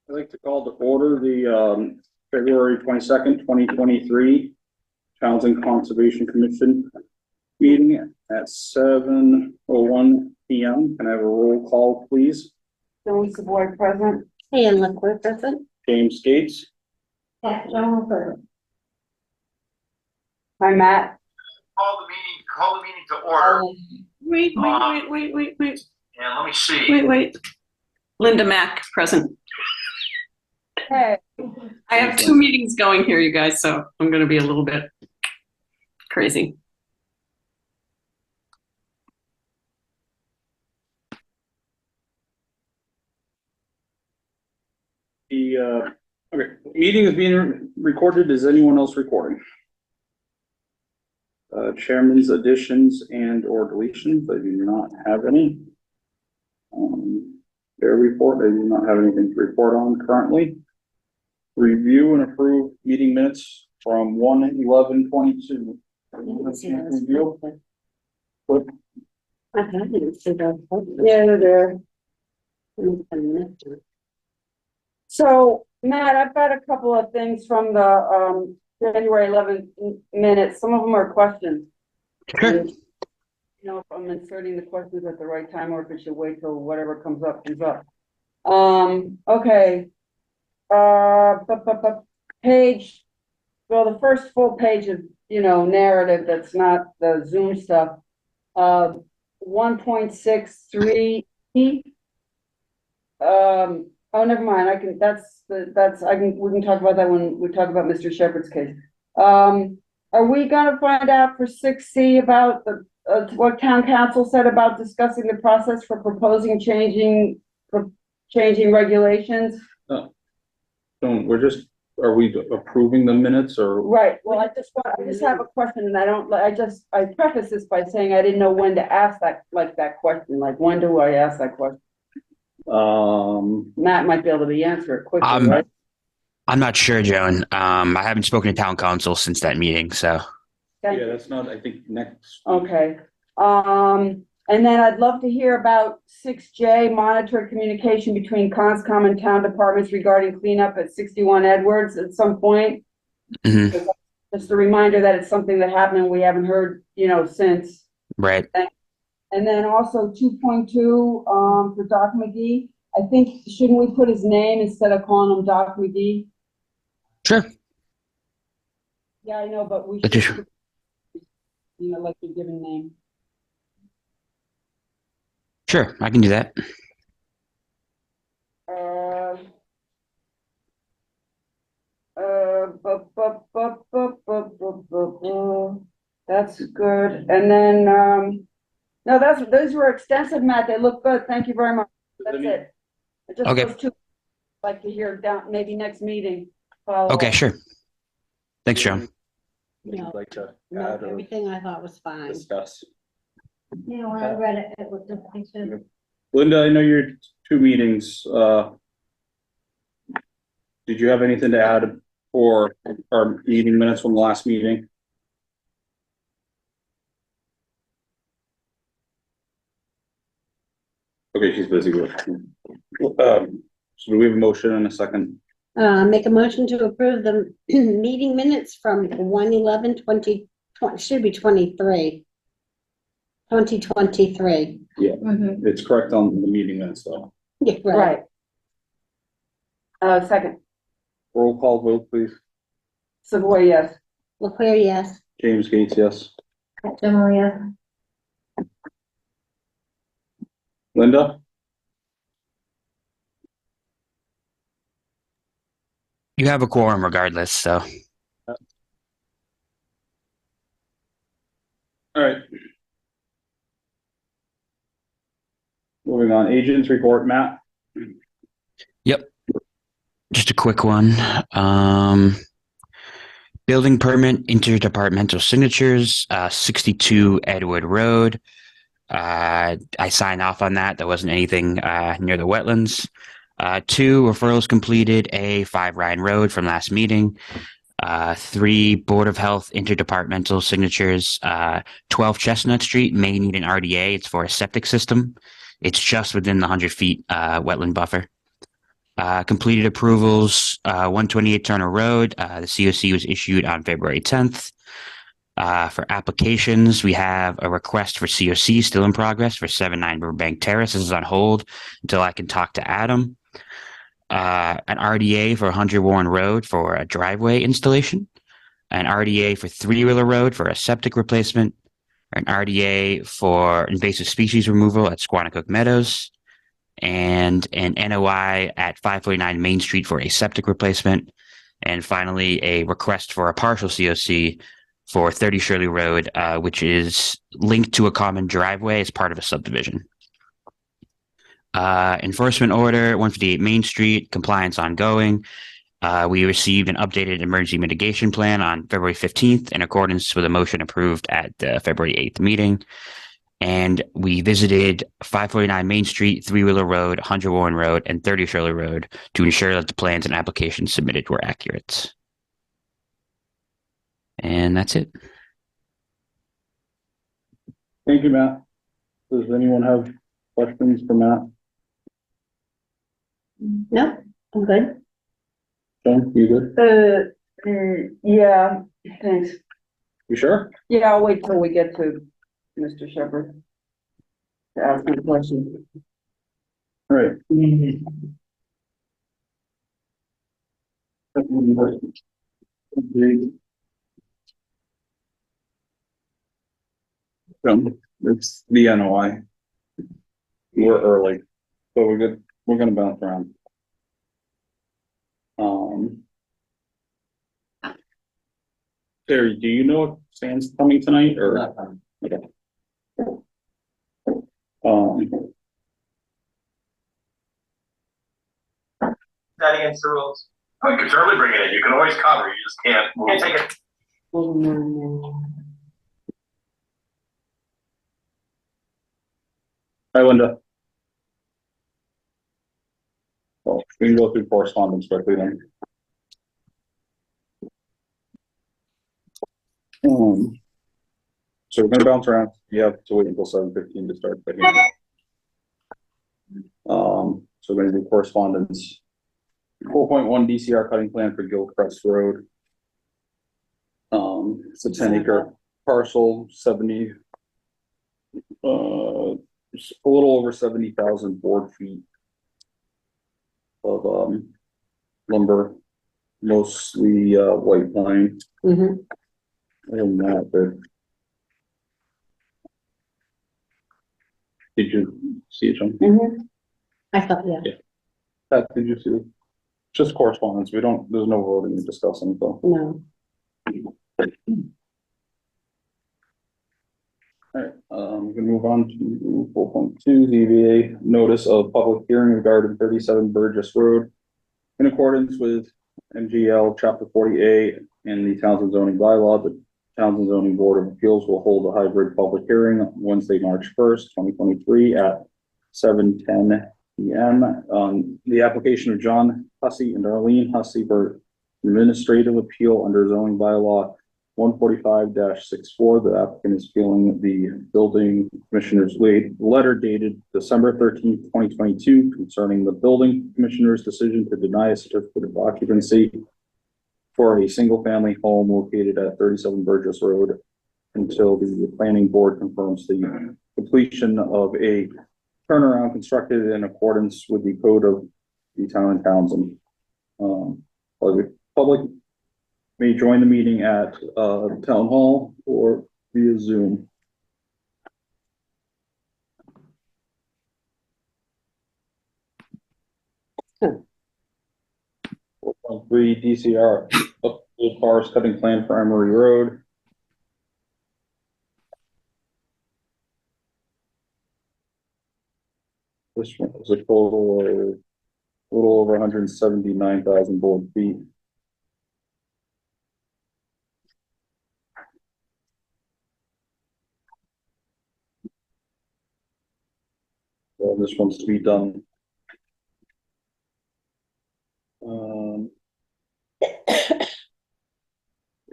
I'd like to call to order the February 22nd, 2023 Townsend Conservation Commission meeting at 7:01 p.m. Can I have a roll call, please? Joey Savoy present. And Liquid present. James Gates. Yeah, John present. Hi, Matt. Call the meeting to order. Wait. And let me see. Wait. Linda Mack, present. Hey. I have 2 meetings going here, you guys, so I'm going to be a little bit crazy. The meeting is being recorded. Is anyone else recording? Chairman's additions and or deletions. I do not have any. Their report. I do not have anything to report on currently. Review and approve meeting minutes from 1/11/22. Review. I didn't see that. Yeah, they're there. So, Matt, I've got a couple of things from the January 11th minutes. Some of them are questions. Sure. And, you know, if I'm inserting the questions at the right time or if it should wait till whatever comes up. Okay. Page, well, the first full page of, narrative that's not the Zoom stuff. 1.63. Oh, never mind. We can talk about that when we talk about Mr. Shepherd's case. Are we gonna find out for 6C about the what town council said about discussing the process for proposing changing regulations? Are we approving the minutes or? Right. Well, I just have a question, and I preface this by saying I didn't know when to ask that question. Like, when do I ask that question? Matt might be able to answer it quickly, right? I'm not sure, Joan. I haven't spoken to town council since that meeting, so. Yeah, that's not, I think, next. Okay. And then I'd love to hear about 6J, monitor communication between CONSCOM and town departments regarding cleanup at 61 Edwards at some point. Mhm. Just a reminder that it's something that happened and we haven't heard, since. Right. And then also 2.2 for Doc McGee. I think, shouldn't we put his name instead of calling him Doc McGee? Sure. Yeah, I know, but we But should, like your given name. Sure, I can do that. That's good. And then, no, those were extensive, Matt. They look good. Thank you very much. That's it. Just Okay. those two. Like to hear down, maybe next meeting. Follow Okay, up. sure. Thanks, Joan. No. Like to No, add or everything I thought was fine. discuss. You know, when I read it, it looked good. Linda, I know your 2 meetings. Did you have anything to add for our meeting minutes from the last meeting? Okay, she's busy with. So do we have a motion and a second? Make a motion to approve the meeting minutes from 1/11/2020, should be 23. 2023. Yeah, it's correct on the meeting minutes though. Yeah, right. Right. Second. Roll call vote, please. Savoy, yes. Leclerc, yes. James Gates, yes. Maria. Linda? You have a quorum regardless, so. All right. Moving on, agents report, Matt. Yep. Just a quick one. Building permit, interdepartmental signatures, 62 Edward Road. I signed off on that. There wasn't anything near the wetlands. 2 referrals completed, 5 Ryan Road from last meeting. 3 Board of Health interdepartmental signatures. 12 Chestnut Street may need an RDA. It's for a septic system. It's just within the 100 feet wetland buffer. Completed approvals, 128 Turner Road. The COC was issued on February 10th. For applications, we have a request for COC still in progress for 79 Riverbank Terrace. This is on hold until I can talk to Adam. An RDA for 100 Warren Road for a driveway installation. An RDA for 3 Wheeler Road for a septic replacement. An RDA for invasive species removal at Squanicook Meadows. And an NOI at 549 Main Street for a septic replacement. And finally, a request for a partial COC for 30 Shirley Road, which is linked to a common driveway as part of a subdivision. Enforcement order, 158 Main Street, compliance ongoing. We received an updated emergency mitigation plan on February 15th in accordance with a motion approved at the February 8th meeting. And we visited 549 Main Street, 3 Wheeler Road, 100 Warren Road, and 30 Shirley Road to ensure that the plans and applications submitted were accurate. And that's it. Thank you, Matt. Does anyone have questions for Matt? No, I'm good. John, you good? Yeah, thanks. You sure? Yeah, I'll wait till we get to Mr. Shepherd to ask him a question. All right. It's the NOI. We're early, so we're good. We're gonna bounce around. Terry, do you know if Sam's coming tonight or? Okay. That against the rules. I could certainly bring it in. You can always cover. You just can't move a ticket. Hi, Linda. Well, we can go through correspondence quickly then. So we're gonna bounce around. You have to wait until 7:15 to start the hearing. So we're gonna do correspondence. 4.1 DCR cutting plan for Gilcrest Road. It's a 10-acre parcel, 70, just a little over 70,000 board feet of lumber, mostly white pine. Mhm. Other than that, did you see it, John? I thought, yeah, Pat, did you see it? Just correspondence. There's no voting to discuss anything. no. All right, we can move on to 4.2, ZBA notice of public hearing regarding 37 Burgess Road. In accordance with MGL Chapter 40A and the Townsend zoning bylaw, the Townsend zoning board of appeals will hold a hybrid public hearing on Wednesday, March 1st, 2023 at 7:10 PM on the application of John Hussey and Arlene Hussey for administrative appeal under zoning bylaw 145-64. The applicant is appealing the building commissioner's letter dated December 13th, 2022 concerning the building commissioner's decision to deny a certificate of occupancy for a single family home located at 37 Burgess Road until the planning board confirms the completion of a turnaround constructed in accordance with the code of the town of Townsend. Public may join the meeting at town hall or via Zoom. Three DCR up the forest cutting plan for Emery Road. This one was a total of a little over 179,000 board feet. Well, this one's to be done.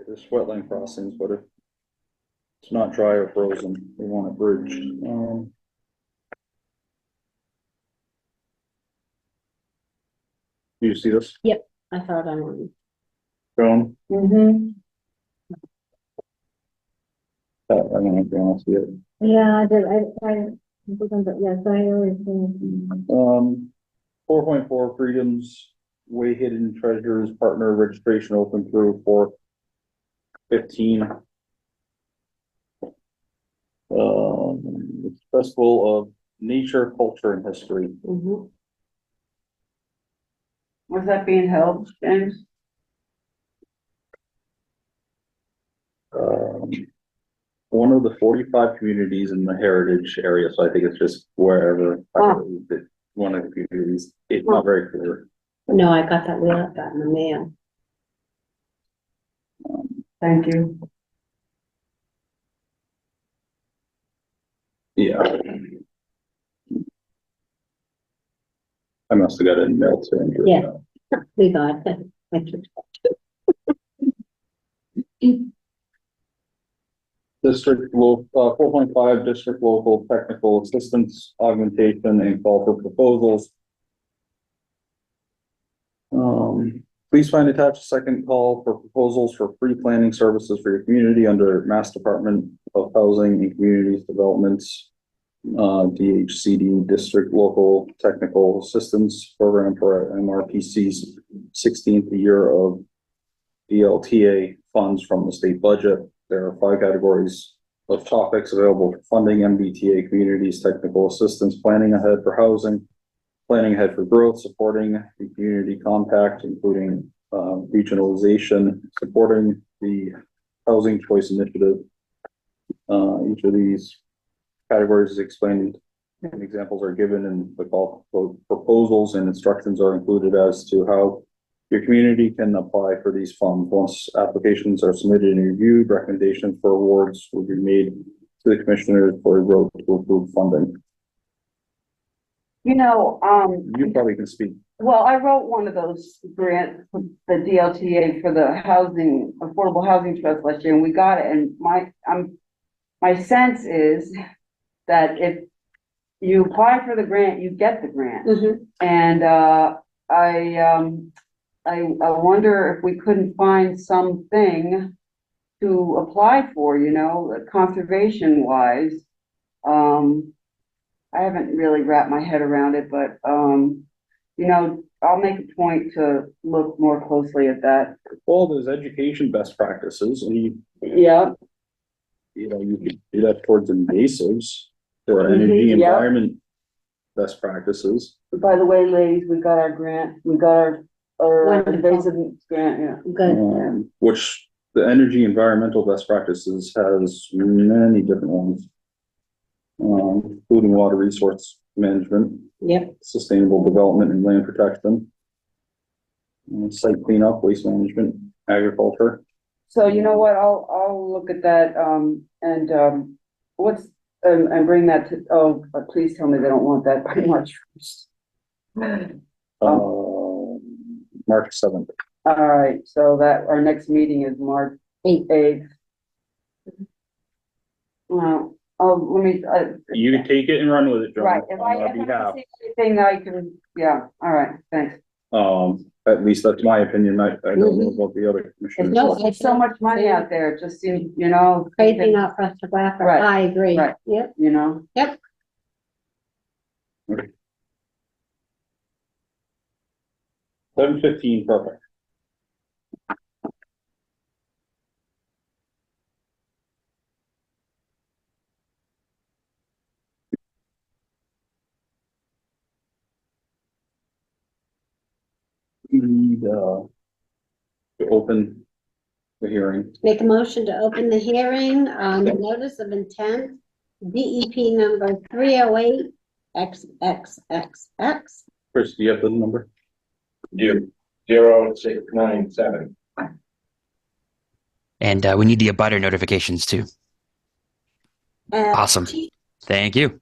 There's wetland crossings, but if it's not dry or frozen, we want it bridged. you see this? I thought I wanted. Joan? Mm-hmm. I don't know if you want to see it. Yeah, I did, yes, I always do. 4.4 Freedoms Way Hidden Treasures Partner Registration open through 4/15. It's Festival of Nature, Culture, and History. Mhm. Was that being held, James? Um, one of the 45 communities in the heritage area, so I think it's just wherever. One of the communities, it's not very clear. No, I got that, we got that in the mail. Thank you. Yeah. I must have got it in mail too. Yeah. We got it. District 4.5 District Local Technical Assistance Augmentation and Call for Proposals. Please find attached a second call for proposals for free planning services for your community under Mass Department of Housing and Communities Developments. DHCD District Local Technical Assistance Program for MRPC's 16th year of DLTA funds from the state budget. There are 5 categories of topics available for funding: MBTA communities, technical assistance, planning ahead for housing, planning ahead for growth, supporting the community compact, including regionalization, supporting the housing choice initiative. Each of these categories is explained and examples are given, and the call for proposals and instructions are included as to how your community can apply for these funds. Once applications are submitted and reviewed, recommendations for awards will be made to the commissioners for a vote to approve funding. You know, You probably can speak. well, I wrote one of those grants, the DLTA for the housing, Affordable Housing Trust last year, and we got it, and my sense is that if you apply for the grant, you get the grant. Mhm. And, I wonder if we couldn't find something to apply for, you know, conservation wise. I haven't really wrapped my head around it, but, you know, I'll make a point to look more closely at that. Well, there's education best practices, and Yeah, you know, you could do that towards invasives or energy Mhm, yeah. environment best practices. by the way, ladies, we got our grant, we got our Wonderful. invasive grant, yeah. Good. Which the energy environmental best practices has many different ones. Including water resource management, Yep. sustainable development and land protection, site cleanup, waste management, agriculture. So you know what, I'll look at that, and, what's, and bring that to, please tell me they don't want that by March 1st. March 7th. All right, so that, our next meeting is March 8th. Well, let me, You can take it and run with it, John, right, if on I our behalf. see anything I can, yeah, all right, thanks. At least that's my opinion. I don't know about the other commissioners. No, There's so much money out there, it just seems, you know. Crazy not for us to go after. Right, I agree. right. Yep. You know, 7:15, perfect. We need, to open the hearing. Make a motion to open the hearing on the notice of intent, DEP number 308 XXXX. Chris, do you have the number? 0697. And we need the abutter notifications too. Awesome. Thank you.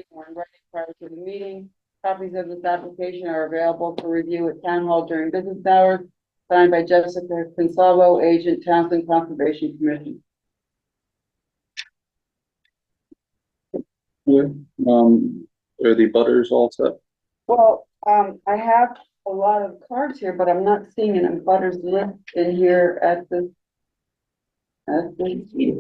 when ready prior to the meeting. Copies of this application are available for review at Town Hall during business hours. Signed by Jessica Consalvo, Agent, Townsend Conservation Commission. Yeah, are the butters all set? Well, I have a lot of cards here, but I'm not seeing an butters list in here at the. Thank you.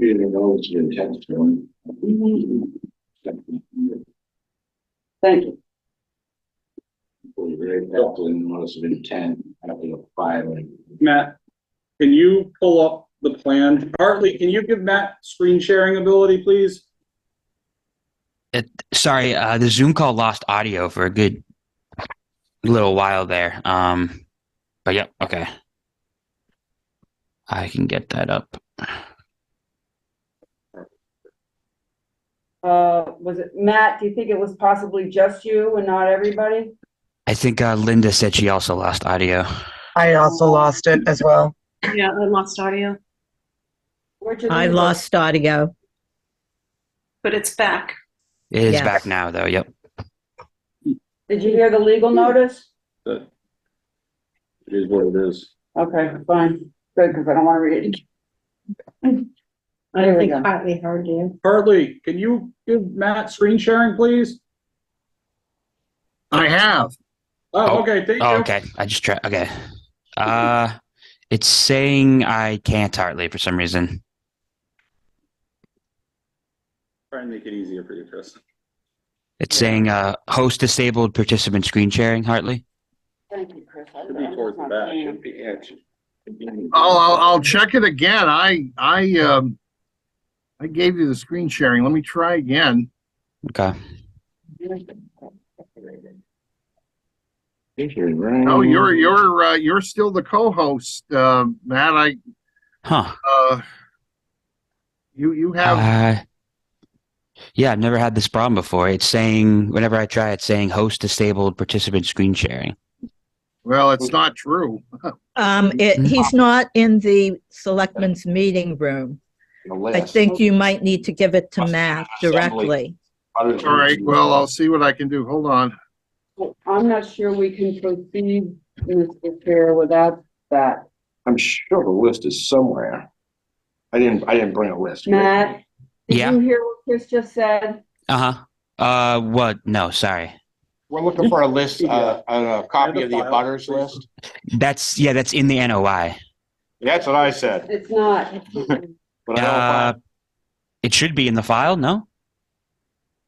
Notice of intent, having a filing. Matt, can you pull up the plan? Hartley, can you give Matt screen sharing ability, please? Sorry, the Zoom call lost audio for a good little while there. But yep, okay. I can get that up. Was it Matt? Do you think it was possibly just you and not everybody? I think Linda said she also lost audio. I also lost it as well. Yeah, I lost audio, Richard, I lost audio. but it's back. It is Yes. back now, though. Yep. Did you hear the legal notice? That it is what it is. Okay, fine. Good, because I don't want to read it again. I There don't we think go. Hartley heard you. Hartley, can you give Matt screen sharing, please? I have. Oh, okay, thank you. Oh, okay. I just tried. Okay. It's saying I can't Hartley for some reason. Try and make it easier for you, Chris. It's saying host disabled participant screen sharing, Hartley. Thank you, Chris. Should be towards the back. I'll check it again. I gave you the screen sharing. Let me try again. Okay. No, you're still the co-host, Matt. Huh. You have. Yeah, I've never had this problem before. It's saying, whenever I try, it's saying host disabled participant screen sharing. Well, it's not true. He's not in the selectmen's meeting room. I think you might need to give it to Matt directly. All right. Well, I'll see what I can do. Hold on. I'm not sure we can proceed, Mr. Chair, without that. I'm sure the list is somewhere. I didn't bring a list. Matt, did Yeah. you hear what Chris just said? Uh-huh. What? No, sorry. We're looking for a list, a copy Yeah, of the the file, abutters please. list. That's in the NOI. That's what I said. It's not. But I don't find. It should be in the file, no?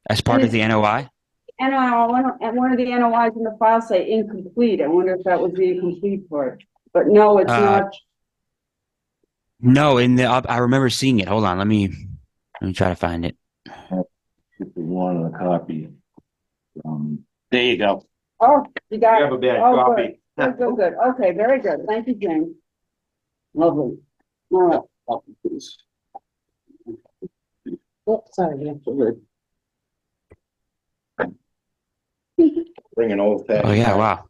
As part of the NOI? And one of the NOIs in the file say incomplete. I wonder if that was the incomplete part. But no, it's not. No, I remember seeing it. Hold on, let me try to find it. One of the copy. There you go. Oh, you got it. a bad Oh, copy. Good. Okay, very good. Thank you, James. Lovely. All right. Oh, sorry. Bring an old tag. Oh yeah, wow.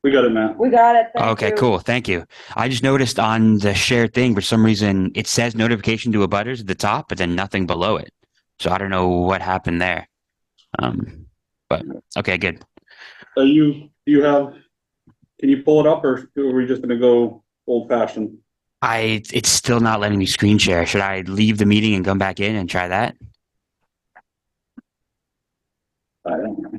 We got it, Matt. We got it. Thank Okay, you. cool. Thank you. I just noticed on the shared thing, for some reason, it says notification to abutters at the top, but then nothing below it. So I don't know what happened there. But okay, good. Can you pull it up, or are we just gonna go old fashioned? It's still not letting me screen share. Should I leave the meeting and come back in and try that? I don't know.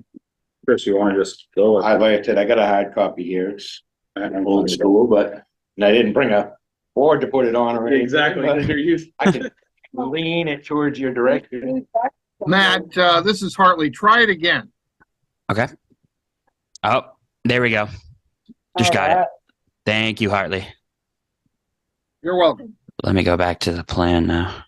Chris, you wanna just go? with it? Like I said, I got a hard copy here. It's old school, but and I didn't bring a board to put it on or anything. Exactly. but I can lean it towards your direction. Matt, this is Hartley. Try it again. Okay. Oh, there we go. Just got it. All right. Thank you, Hartley. You're welcome. Let me go back to the plan now.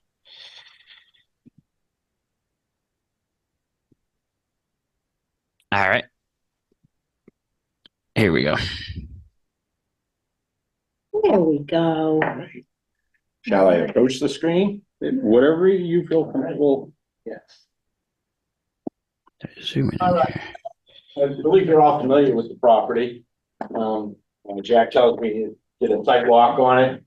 All right. Here we go. There we go. Shall I approach the screen? Whatever you feel comfortable. Yes. Zoom in All right. here. I believe you're all familiar with the property. Jack tells me he did a site walk on it.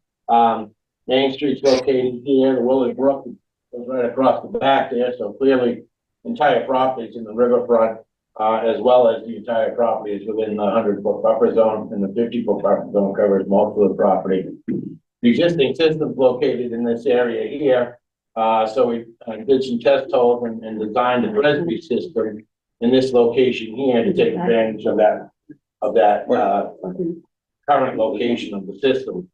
Main Street's located here, the Willard Brook goes right across the back there, so clearly entire property is in the riverfront, as well as the entire property is within the 100-foot buffer zone, and the 50-foot buffer zone covers most of the property. The existing system's located in this area here, so we did some test holes and designed a Presby system in this location here to take advantage of that current location of the system.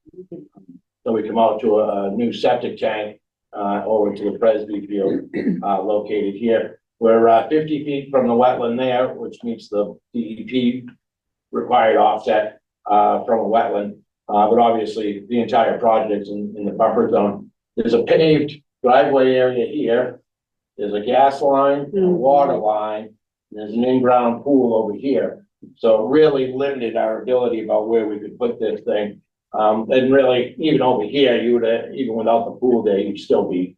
So we come out to a new septic tank over to the Presby field located here. We're 50 feet from the wetland there, which meets the DEP required offset from a wetland. But obviously the entire project's in the buffer zone. There's a paved driveway area here. There's a gas line and a water line. And there's an in-ground pool over here. So it really limited our ability about where we could put this thing. And really, even over here, you would, even without the pool there, you'd still be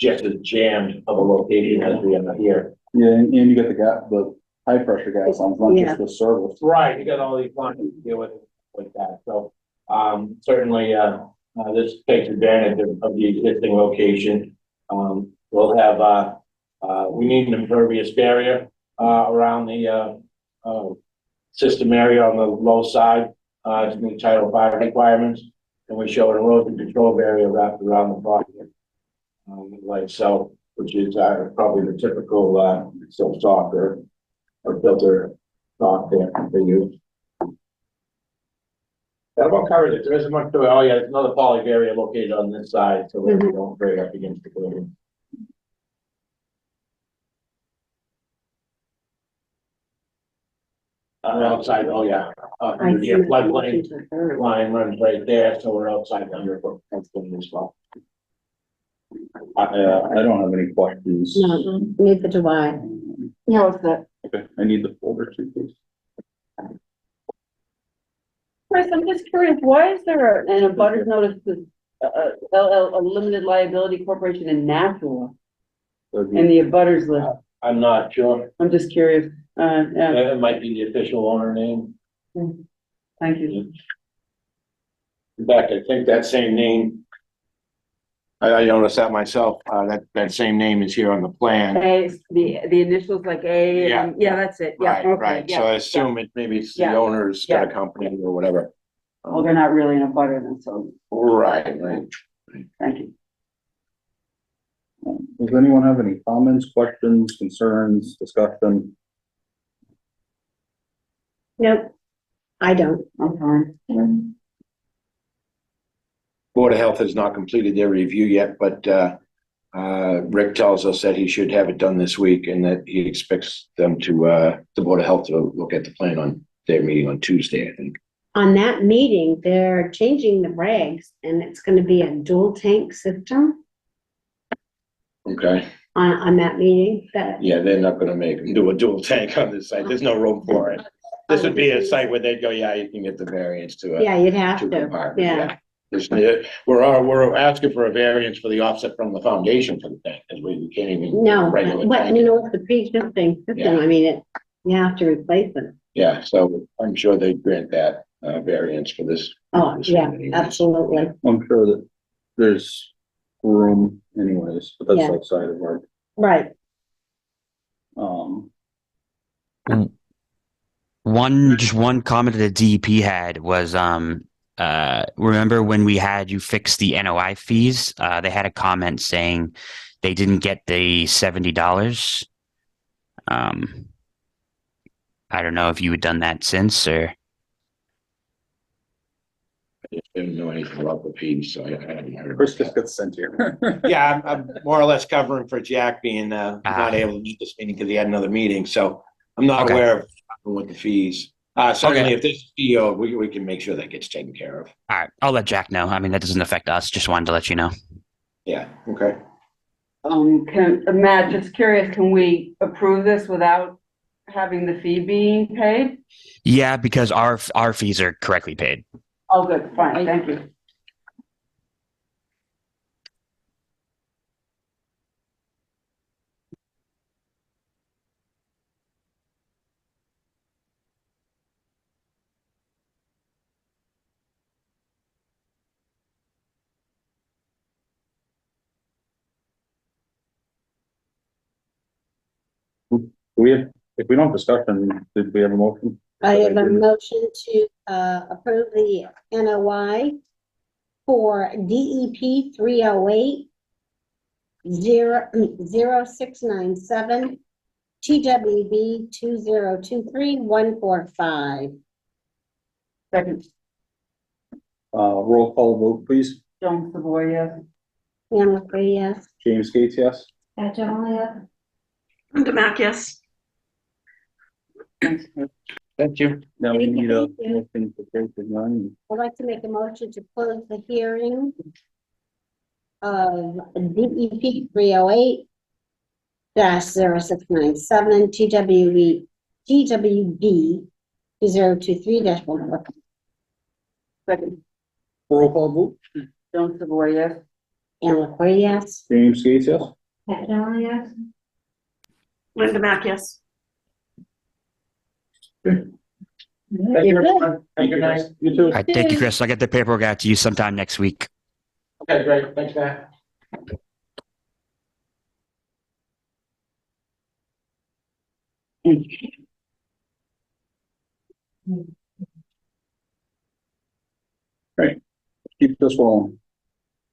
just as jammed of a location as we are here. Yeah, and you got the high pressure gas lines, not Yeah. just the service. Right, you got all these lines to deal with that. So, certainly, this takes advantage of the existing location. We'll have, we need an impervious barrier, around the, system area on the low side, to meet Title V requirements. And we show an erosion control barrier wrapped around the property. Like so, which is, probably the typical, silk stock or filter stock there they use. That about covers it. There isn't much to it. Oh yeah, there's another poly barrier located on this side, so we don't break up against the building. We're outside, oh yeah, I see the what floodplain conditions are there. line runs right there, so we're outside the 100-foot floodplain as well. I don't have any questions. No, neither do I. Yeah, what's that? Okay, I need the folder too, please. Chris, I'm just curious, why is there an abutters notice to a limited liability corporation in Nashua in the abutters list? I'm not sure. I'm just curious. Yeah, It might be the official owner name. thank you. In fact, I think that same name. I noticed that myself. That same name is here on the plan. A, the initials like A, Yeah. and, yeah, that's it. Yeah, Right, okay, right. yeah, So I yeah. assume maybe it's the Yeah. owner's got a Yeah. company or whatever. Well, they're not really in a butter then, so Right. thank you. Does anyone have any comments, questions, concerns, discussion? Nope, I don't. I'm fine. Board of Health has not completed their review yet, but Rick tells us that he should have it done this week and that he expects them to, the Board of Health to look at the plan on their meeting on Tuesday, I think. On that meeting, they're changing the regs and it's gonna be a dual tank system Okay. on that meeting that. Yeah, they're not gonna make them do a dual tank on this site. There's no room for it. This would be a site where they'd go, yeah, you can get the variance to Yeah, you'd have two to, compartments, yeah. We're asking for a variance for the offset from the foundation for the tank, because we can't even. No, regular but tank you it. know, it's the pre-existing system, I mean, you have to replace it. Yeah, so I'm sure they grant that variance for this. Oh, this yeah, one anyways. absolutely. I'm sure that there's room anyways, but that's Yeah. outside of our, Right, Just one comment that the DEP had was, remember when we had you fix the NOI fees? They had a comment saying they didn't get the $70. I don't know if you had done that since or. I didn't know anything about the fees, so I hadn't heard. Chris just got sent here. Yeah, I'm more or less covering for Jack being not able to meet this meeting because he had another meeting, so I'm not Okay. aware of what the fees. Certainly Okay. if this is PO, we can make sure that gets taken care of. All right, I'll let Jack know. I mean, that doesn't affect us. Just wanted to let you know. Yeah, okay. Matt, just curious, can we approve this without having the fee being paid? Yeah, because our fees are correctly paid. Oh, good, fine, thank you. If we don't have discussion, did we have a motion? I have a motion to approve the NOI for DEP 308 0697 TWB 2023145. Second, Roll call vote, please. Joan Savoy, yes. Anne LaCour, yes. James Gates, yes. Pat General, yes. Linda Mac, yes. Thank you. Now we need a Thank you. motion to take the line. I'd like to make a motion to close the hearing of DEP 308 0697 TWB 2023-1. Second, Roll call vote. Joan Savoy, yes. Anne LaCour, yes. James Gates, yes. Pat General, yes. Linda Mac, yes. Thank you, everyone. Have a good night. You too. All right, thank you, Chris. I'll get the paperwork out to you sometime next week. Okay, great. Thanks, Matt. Keep this rolling.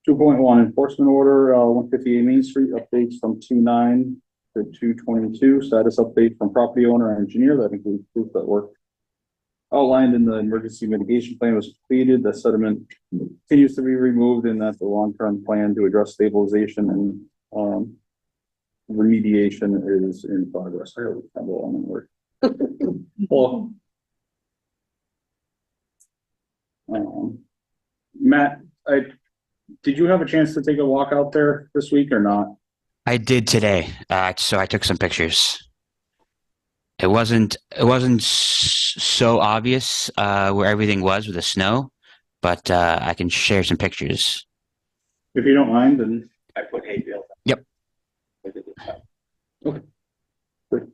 2.1 enforcement order, 158 Main Street, updates from 2/9 to 2/22, status update from property owner and engineer. That includes proof that work outlined in the emergency mitigation plan was completed. The sediment continues to be removed, and that the long-term plan to address stabilization and remediation is in progress. I always have a long word. Well, Matt, did you have a chance to take a walk out there this week or not? I did today, so I took some pictures. It wasn't so obvious where everything was with the snow, but I can share some pictures. If you don't mind, then. I put hay bales. Yep. Okay. Good.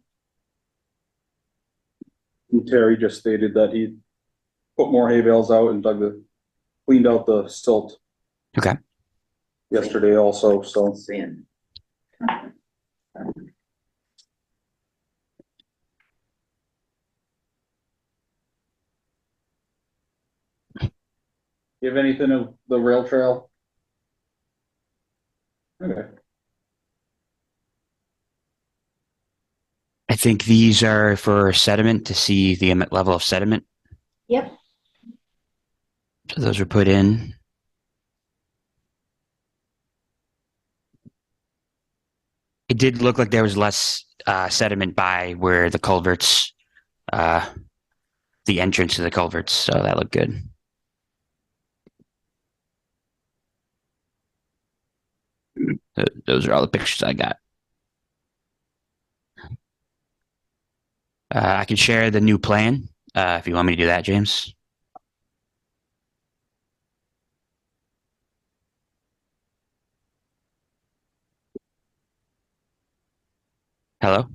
And Terry just stated that he put more hay bales out and cleaned out the silt. Okay. Yesterday also, so. Sand. You have anything of the rail trail? Okay. I think these are for sediment to see the level of sediment. Yep. So those were put in. It did look like there was less sediment by where the culverts, the entrance to the culverts. So that looked good. Those are all the pictures I got. I can share the new plan if you want me to do that, James. Hello?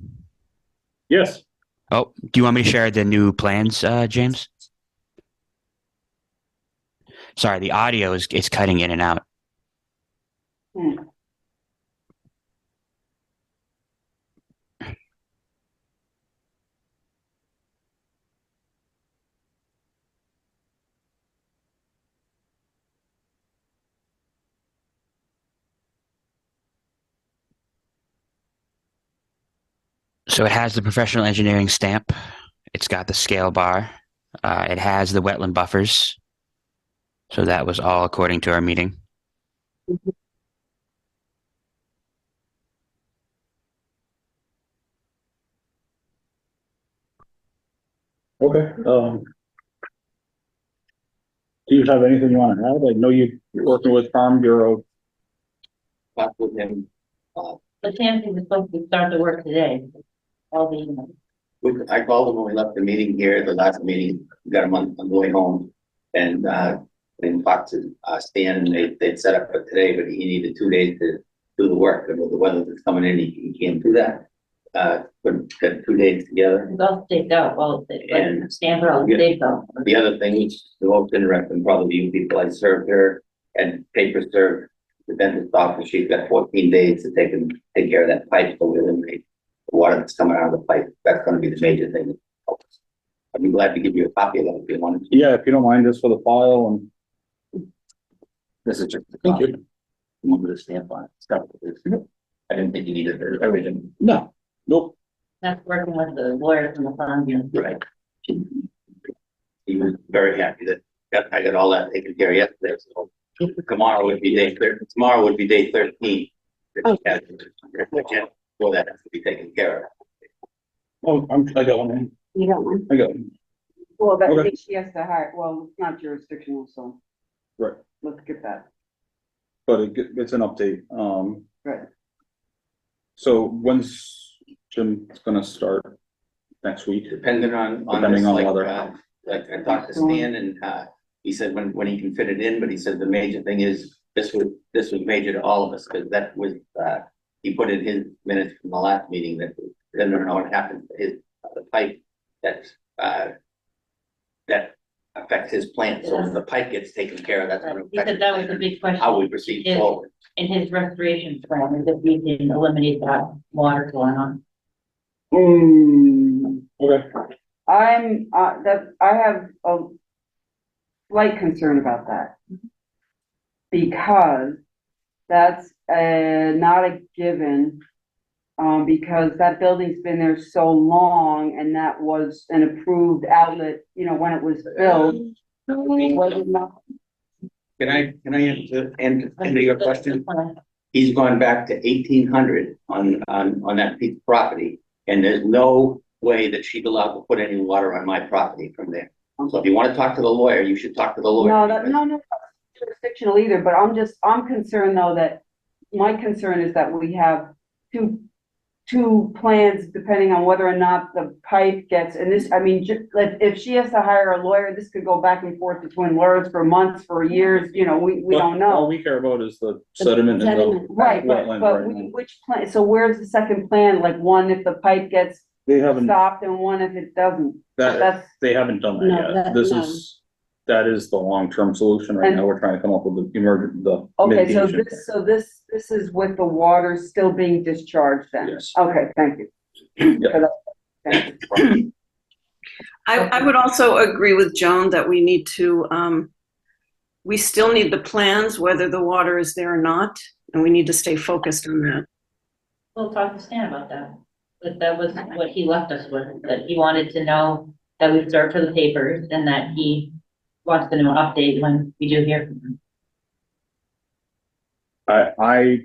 Yes. Oh, do you want me to share the new plans, James? Sorry, the audio is cutting in and out. So it has the professional engineering stamp. It's got the scale bar. It has the wetland buffers. So that was all according to our meeting. Okay. Do you have anything you want to add? I know you're working with Farm Bureau. Talked with him. The Chancellor was supposed to start the work today. All the emails. I called him when we left the meeting here, the last meeting, we got him on the way home. And talked to Stan, and they'd set up for today, but he needed 2 days to do the work. And with the weather that's coming in, he can't do that. But got 2 days together. It's all staked out, well, and Stanford all staked out. The other thing, which is the most interesting, probably you people, I served her and paper served the dentist office. She's got 14 days to take care of that pipe, so we eliminate water that's coming out of the pipe. That's gonna be the major thing. I'd be glad to give you a copy of that if you wanted. Yeah, if you don't mind, just for the file and. This is just. Thank you. One with a stamp on it. Stuff with this. I didn't think you needed everything. No, nope. That's working with the lawyers and the farm unit. Right. He was very happy that I got all that taken care of yesterday, so tomorrow would be tomorrow would be day 13. Oh. Well, that has to be taken care of. Oh, I got one. You don't want? I got one. Well, that, Okay. she has to hire, well, it's not jurisdictional, so. Right. Let's get that. But it's an update. Right. So when's Jim gonna start? Next week? Depending on Depending this, on like, weather. like I talked to Stan and, he said when he can fit it in, but he said the major thing is this was major to all of us, because that was, he put in his minutes from the last meeting that, I don't know what happened, the pipe that affects his plant, so if the pipe gets taken care of, that's gonna He said that was a big question. how we proceed forward. In his restoration plan, is if we can eliminate that water going on. Okay. I have a slight concern about that. Because that's, not a given. Because that building's been there so long and that was an approved outlet, you know, when it was built. Was it not? Can I answer your question? He's gone back to 1800 on that piece of property, and there's no way that she's allowed to put any water on my property from there. So if you want to talk to the lawyer, you should talk to the lawyer. No, no, not jurisdictional either, but I'm concerned though that, my concern is that we have two plans depending on whether or not the pipe gets, and this, I mean, if she has to hire a lawyer, this could go back and forth between lawyers for months, for years, you know, we don't know. All we care about is the sediment and the sediment. Right, wetland but right now. which plan, so where's the second plan, like one if the pipe gets They haven't, stopped and one if it doesn't? That's, they haven't done that No, yet. no. That is the long-term solution right And- now. We're trying to come up with the okay, so mitigation. this is with the water still being discharged then? Yes. Okay, thank you. Yeah. Thank you. I would also agree with Joan that we need to, we still need the plans, whether the water is there or not, and we need to stay focused on that. We'll talk to Stan about that. But that was what he left us with, that he wanted to know that we served for the papers and that he wants to know an update when we do hear from him. I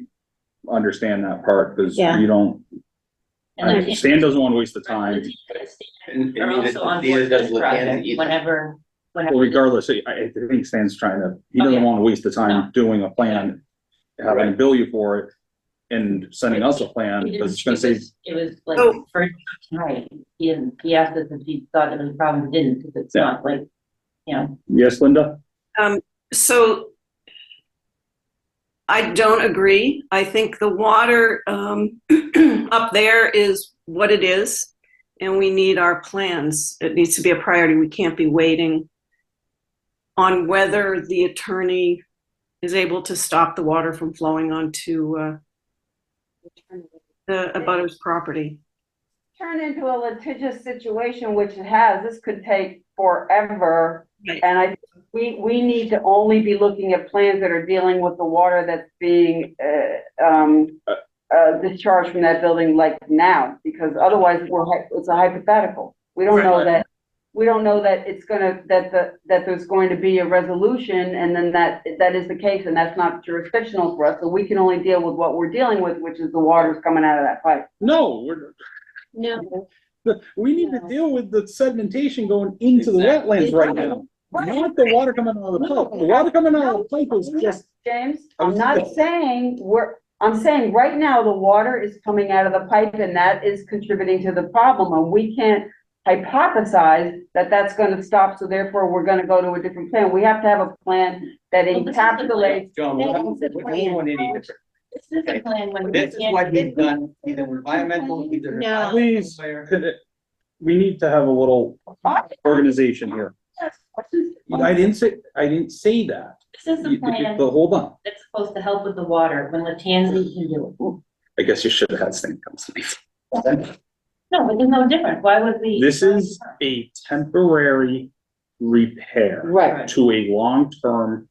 understand that part because Yeah. you don't, And then- Stan doesn't want to waste the time. And They're also on neither board does with this Latanza project either. whenever. Well, regardless, I think Stan's trying to, he doesn't Okay. want to waste the time No. doing a plan, having to bill you for it and sending us a plan He because didn't- it's gonna say, It was like, Oh. for tonight, he asked us if he thought it was a problem, he didn't, because it's Yeah. not like, you know. yes, Linda? So I don't agree. I think the water up there is what it is, and we need our plans. It needs to be a priority. We can't be waiting on whether the attorney is able to stop the water from flowing onto the abutter's property. Turn into a litigious situation, which it has, this could take forever. Right. And we need to only be looking at plans that are dealing with the water that's being, discharged from that building like now, because otherwise it's a hypothetical. We don't know that, it's gonna, that there's going to be a resolution and then that is the case and that's not jurisdictional for us. So we can only deal with what we're dealing with, which is the water's coming out of that pipe. No, No, we need to deal with the sedimentation going into the wetlands right now. Not the water coming out of the pipe. The water coming out of the pipe is just, James, I'm not saying I'm saying right now the water is coming out of the pipe and that is contributing to the problem and we can't hypothesize that that's gonna stop, so therefore we're gonna go to a different plan. We have to have a plan that Well, this is the plan. encapsulates. John, That we is don't the plan. want any different. This is the plan when. This is what he's done, either environmental, either. No. please, we need to have a little organization here. I didn't say that. This is the plan But hold on. that's supposed to help with the water when Latanzi can do it. I guess you should have had Stan come tonight. No, but there's no difference. Why would we? This is a temporary repair Right, to a long-term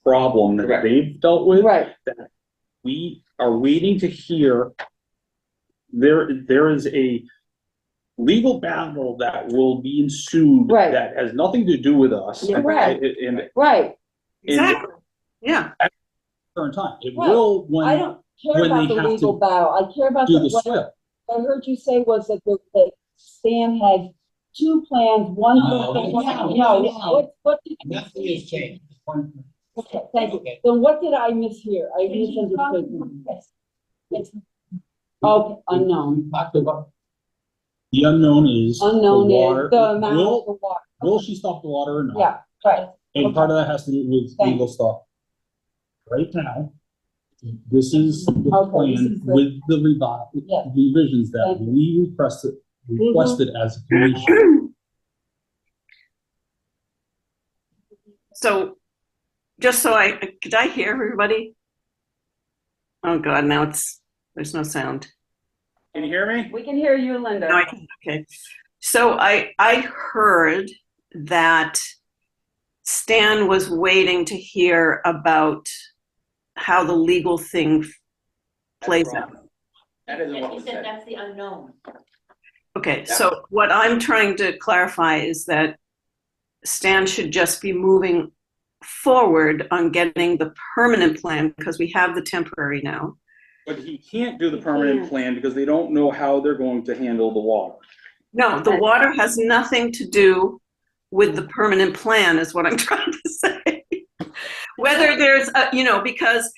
problem that Correct. they've dealt with. right. We are waiting to hear. There is a legal battle that will be ensued. Right. That has nothing to do with us. Yeah, right. In Right. Exactly. Yeah. current time. It Right. will I when don't care when about they the have legal to battle. I care about do the what swip. I heard you say was that that Stan had two plans, one. No, What did? Nothing has changed. Okay, thank you. Okay. Then what did I mishear? I misunderstood. Okay, unknown. The unknown is. the Unknown water. is the amount of Will, the water. will she stop the water or not? Yeah, right. And part of that has to do with Thank legal stuff. Right now, this is the Okay, this plan is the- with the Yeah. revisions that Thank we requested as a commission. So, just so could I hear everybody? Oh God, now there's no sound. Can you hear me? We can hear you, Linda. No, I can, okay. So I heard that Stan was waiting to hear about how the legal thing plays out. That isn't what He was said said. that's the unknown. Okay, so what I'm trying to clarify is that Stan should just be moving forward on getting the permanent plan because we have the temporary now. But he can't do the permanent plan because they don't know how they're going to handle the water. No, the water has nothing to do with the permanent plan is what I'm trying to say. Whether there's because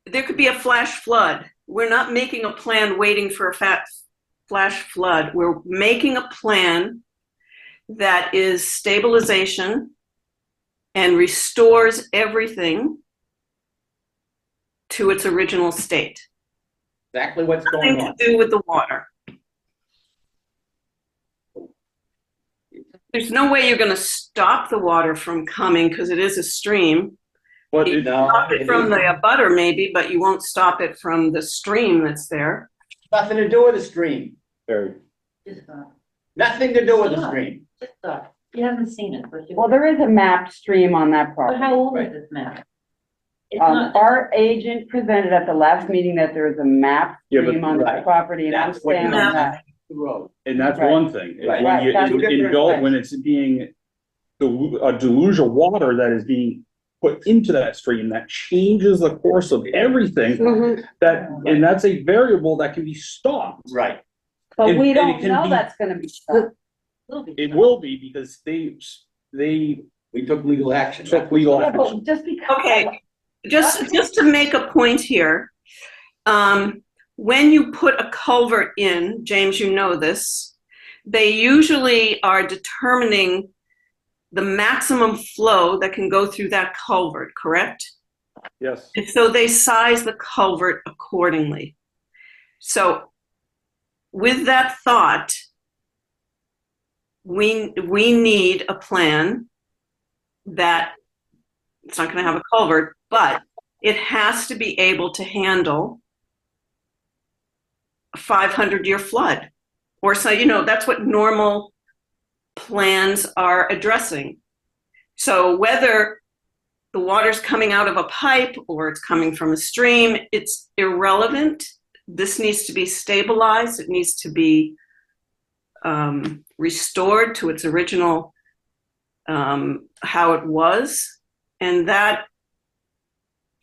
there could be a flash flood. We're not making a plan waiting for a flash flood. We're making a plan that is stabilization and restores everything to its original state. Exactly what's going Nothing on. to do with the water. There's no way you're going to stop the water from coming because it is a stream. But You it, stop it from the butter maybe, but you won't stop it from the stream that's there. Nothing to do with the stream. very, Just thought, Nothing to do with the stream. just thought. You haven't seen it, but you. Well, there is a mapped stream on that But property. how old is this map? It's not. Our agent presented at the last meeting that there is a mapped Yeah, but- stream on that right. property, and I'm That's what staying you on have. that. The road. and that's Right. one thing. Right. When you That's indulge, right. when it's being a deluge of water that is being put into that stream, that changes the course of everything. And that's a variable that can be stopped. Right. But And- we and it don't can know be- that's gonna be stopped. It will be because they We took legal action. took legal Yeah, action. but just because. Okay, just to make a point here, when you put a culvert in, James, you know this, they usually are determining the maximum flow that can go through that culvert, correct? Yes. And so they size the culvert accordingly. So with that thought, we need a plan that it's not going to have a culvert, but it has to be able to handle a 500-year flood. Or so, that's what normal plans are addressing. So whether the water's coming out of a pipe or it's coming from a stream, it's irrelevant. This needs to be stabilized. It needs to be restored to its original how it was. And that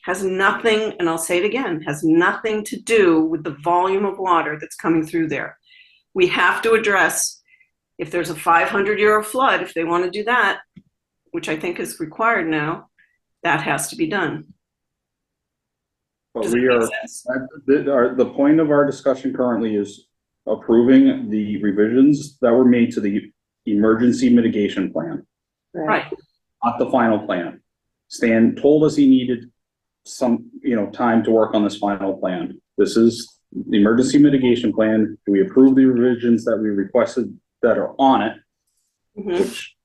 has nothing, and I'll say it again, has nothing to do with the volume of water that's coming through there. We have to address if there's a 500-year flood, if they want to do that, which I think is required now, that has to be done. But Does we that are, make sense? the point of our discussion currently is approving the revisions that were made to the emergency mitigation plan, Right. not the final plan. Stan told us he needed some, time to work on this final plan. This is the emergency mitigation plan. We approve the revisions that we requested that are on it, Mhm. which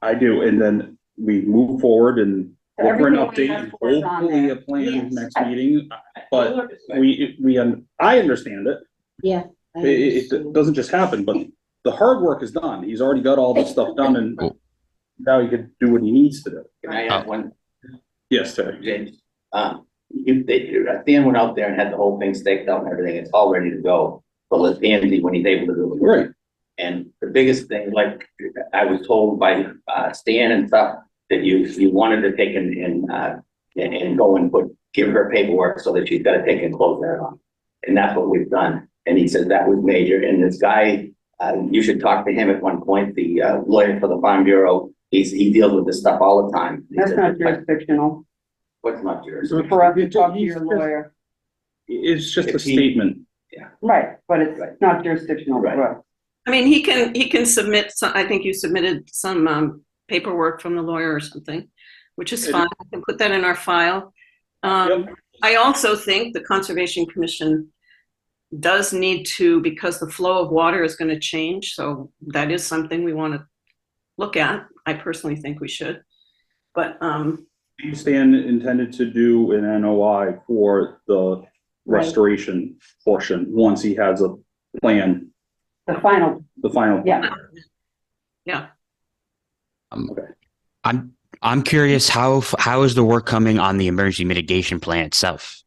I do, and then we move forward and look for an Everything we update, have and for is on hopefully there. a plan Yes. next meeting. But I understand it. Yeah. I It doesn't just happen, but the hard work is done. He's already got all this stuff done and now he can do what he needs to do. Can I add one, Yes, Terry. James? Stan went out there and had the whole thing staked out and everything. It's all ready to go. But let Andy, when he's able to do it. Right. And the biggest thing, like I was told by Stan and stuff, that you wanted to take and go and give her paperwork so that she's got to take and close that on. And that's what we've done. And he said that was major. And this guy, you should talk to him at one point, the lawyer for the Farm Bureau. He deals with this stuff all the time. He That's said, not jurisdictional. What's not yours? For us to talk to your lawyer. It's just a If he- statement. Right, but it's not jurisdictional Right. for us. I mean, he can submit some, I think you submitted some paperwork from the lawyer or something, which is fine. I can put that in our file. I also think the Conservation Commission does need to, because the flow of water is going to change. So that is something we want to look at. I personally think we should. But Stan intended to do an NOI for the restoration portion once he has a plan, The final, the final. yeah. I'm curious, how is the work coming on the emergency mitigation plan itself?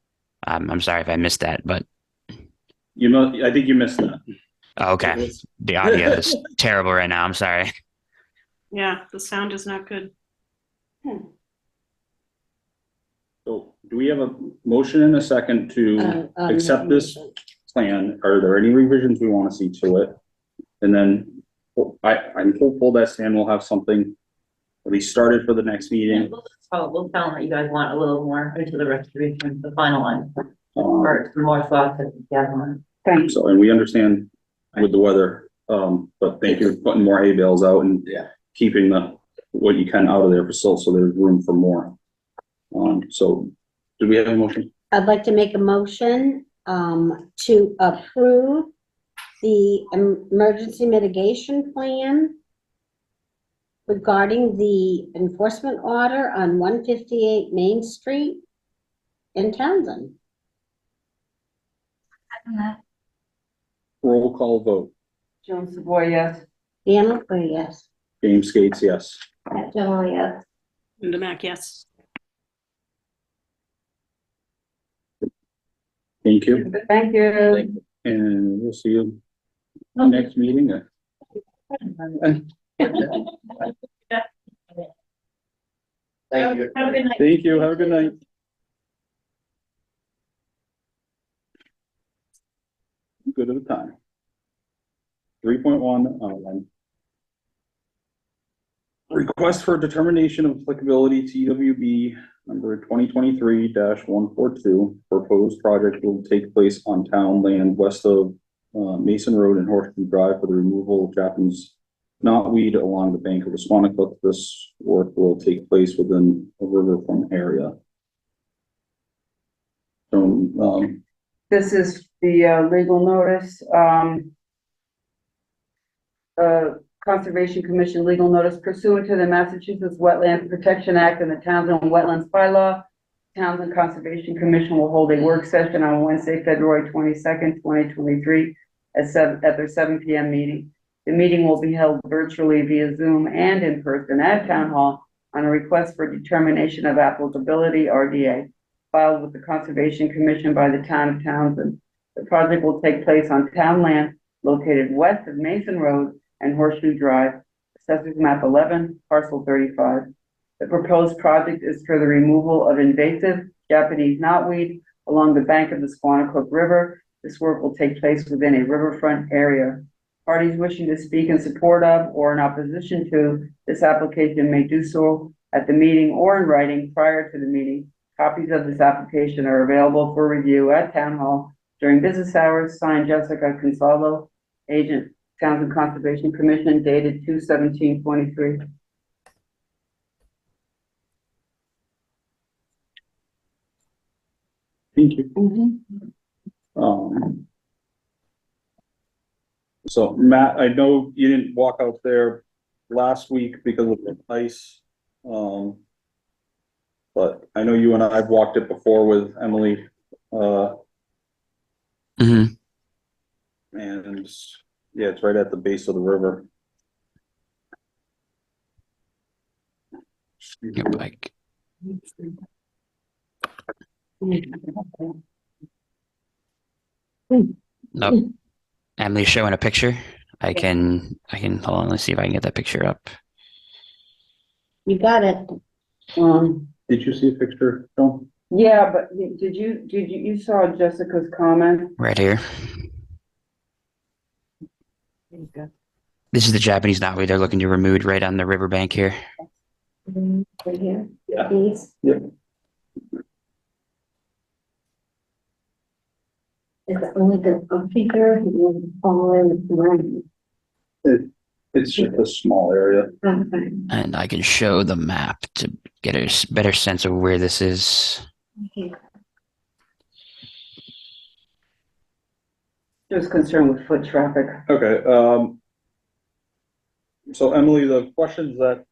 I'm sorry if I missed that, but You know, I think you missed that. okay. The audio is terrible right now. I'm sorry. yeah, the sound is not good. So do we have a motion and a second to accept this plan? Are there any revisions we want to see to it? And then I'm hopeful that Stan will have something at least started for the next meeting. We'll tell them that you guys want a little more into the restoration, the final one, Um, or some more thoughts that you have on. Thanks. So, and we understand with the weather, but thank you for putting more hay bales out and Yeah. keeping what you can out of there for silt, so there's room for more. So do we have a motion? I'd like to make a motion to approve the emergency mitigation plan regarding the enforcement order on 158 Main Street in Townsend. Roll call vote. Joan Savoy, yes. Deanna, oh, yes. James Skates, yes. General, yes. Linda Mac, yes. Thank you. Thank you. And we'll see you next meeting. Thank you. Have a good night. Thank you. Have a good night. Good at a time. 3.1. Request for determination of applicability to EWB number 2023-142. Proposed project will take place on town land west of Mason Road and Horseshoe Drive for the removal of Japanese knotweed along the bank of the Squanicook. This work will take place within a riverfront area. So, This is the legal notice, Conservation Commission legal notice pursuant to the Massachusetts Wetlands Protection Act and the Townsend Wetlands Bylaw. Townsend Conservation Commission will hold a work session on Wednesday, February 22nd, 2023 at their 7 p.m. meeting. The meeting will be held virtually via Zoom and in person at Town Hall on a request for determination of applicability, RDA, filed with the Conservation Commission by the town of Townsend. The project will take place on town land located west of Mason Road and Horseshoe Drive, Assessors Map 11, Parcel 35. The proposed project is for the removal of invasive Japanese knotweed along the bank of the Squanicook River. This work will take place within a riverfront area. Parties wishing to speak in support of or in opposition to this application may do so at the meeting or in writing prior to the meeting. Copies of this application are available for review at Town Hall during business hours. Signed, Jessica Consalvo, Agent, Townsend Conservation Commission, dated 2/17/23. thank you. So Matt, I know you didn't walk out there last week because of the ice. But I know you and I have walked it before with Emily. Mhm. And yeah, it's right at the base of the river. Yep, like, nope. Emily's showing a picture. I can hold on, let's see if I can get that picture up. You got it. Did you see a picture, John? Yeah, but you saw Jessica's comment? Right here. This is the Japanese knotweed they're looking to remove right on the riverbank here. Right here. Yeah. These. Yep. Is it only the figure all around? It's just a small area. Okay. And I can show the map to get a better sense of where this is. Just concerned with foot traffic. Okay, so Emily, the questions that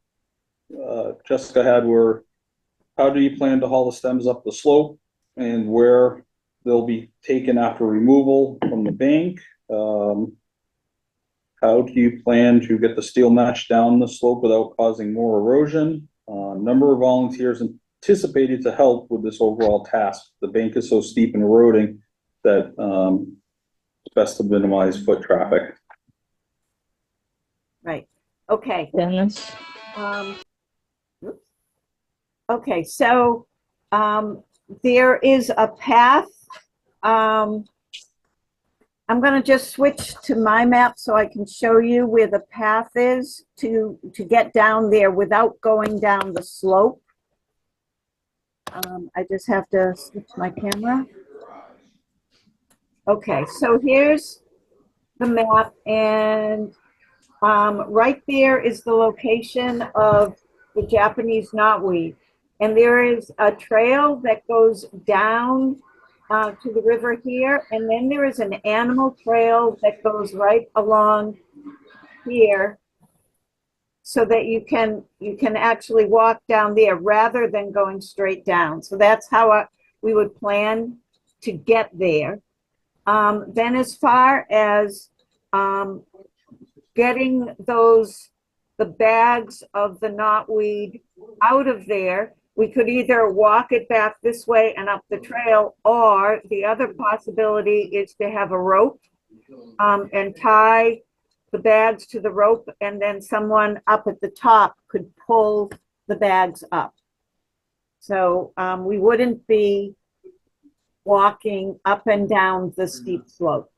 Jessica had were, how do you plan to haul the stems up the slope and where they'll be taken after removal from the bank? How do you plan to get the steel mesh down the slope without causing more erosion? Number of volunteers anticipated to help with this overall task. The bank is so steep and eroding that it's best to minimize foot traffic. Right. Okay. Dennis? Oops. Okay, so there is a path. I'm going to just switch to my map so I can show you where the path is to get down there without going down the slope. I just have to switch my camera. Okay, so here's the map, and right there is the location of the Japanese knotweed. And there is a trail that goes down to the river here, and then there is an animal trail that goes right along here so that you can actually walk down there rather than going straight down. So that's how we would plan to get there. Then as far as getting the bags of the knotweed out of there, we could either walk it back this way and up the trail, or the other possibility is to have a rope and tie the bags to the rope, and then someone up at the top could pull the bags up. So we wouldn't be walking up and down the steep slope.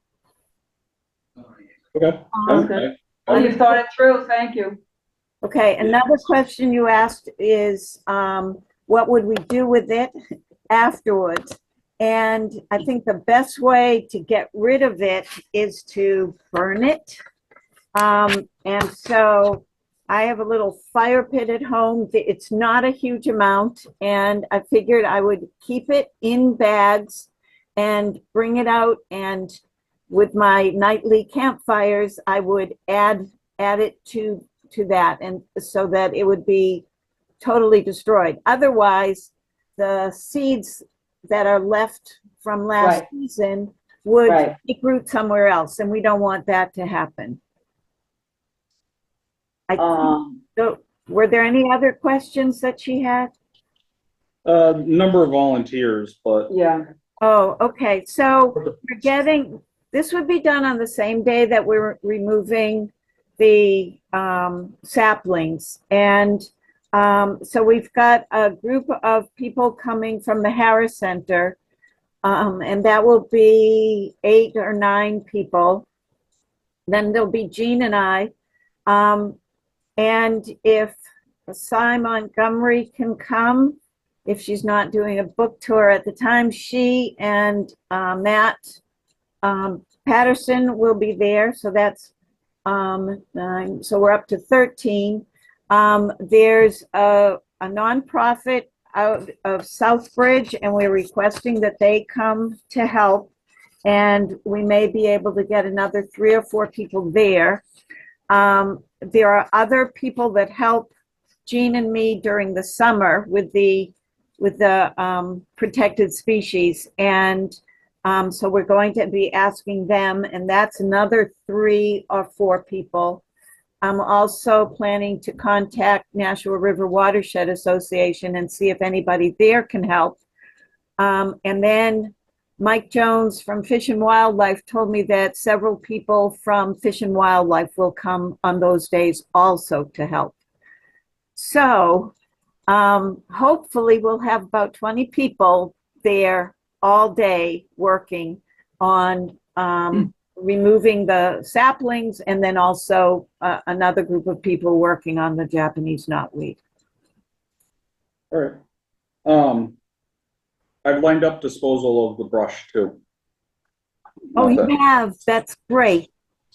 Okay. Well, you thought it through, thank you. Okay, another question you asked is, what would we do with it afterwards? And I think the best way to get rid of it is to burn it. And so I have a little fire pit at home. It's not a huge amount, and I figured I would keep it in bags and bring it out, and with my nightly campfires, I would add it to that, and so that it would be totally destroyed. Otherwise, the seeds that are left from last season would take root somewhere else, and we don't want that to happen. So, were there any other questions that she had? Number of volunteers, but Yeah. Oh, okay. So we're getting, this would be done on the same day that we're removing the saplings. And so we've got a group of people coming from the Harris Center, and that will be 8 or 9 people. Then there'll be Jean and I. And if Cy Montgomery can come, if she's not doing a book tour at the time, she and Matt Patterson will be there. So that's 9. So we're up to 13. There's a nonprofit out of Southbridge, and we're requesting that they come to help. And we may be able to get another 3 or 4 people there. There are other people that help Jean and me during the summer with the protected species, and So we're going to be asking them, and that's another 3 or 4 people. I'm also planning to contact Nashua River Watershed Association and see if anybody there can help. And then Mike Jones from Fish and Wildlife told me that several people from Fish and Wildlife will come on those days also to help. So hopefully we'll have about 20 people there all day working on removing the saplings, and then also another group of people working on the Japanese knotweed. All right. I've lined up disposal of the brush too. Oh, Not you that- have, that's great.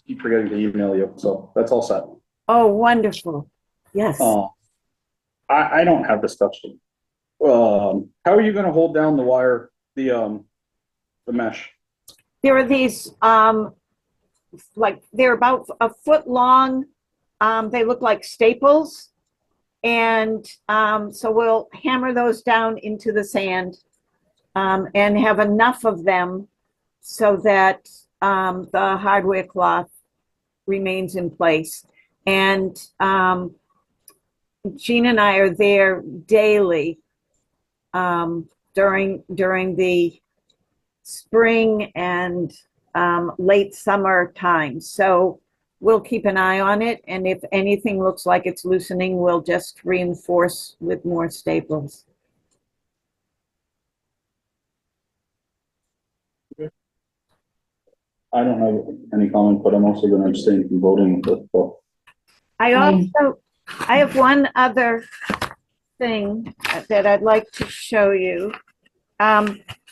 Keep forgetting to email you, so that's all set. Oh, wonderful. Yes. I don't have this touched. How are you gonna hold down the wire, the mesh? There are these, like, they're about a foot long. They look like staples. And so we'll hammer those down into the sand and have enough of them so that the hardware cloth remains in place. And Jean and I are there daily during the spring and late summer time. So we'll keep an eye on it. And if anything looks like it's loosening, we'll just reinforce with more staples. I don't have any comment, but I'm also gonna abstain from voting with this, so. I have one other thing that I'd like to show you.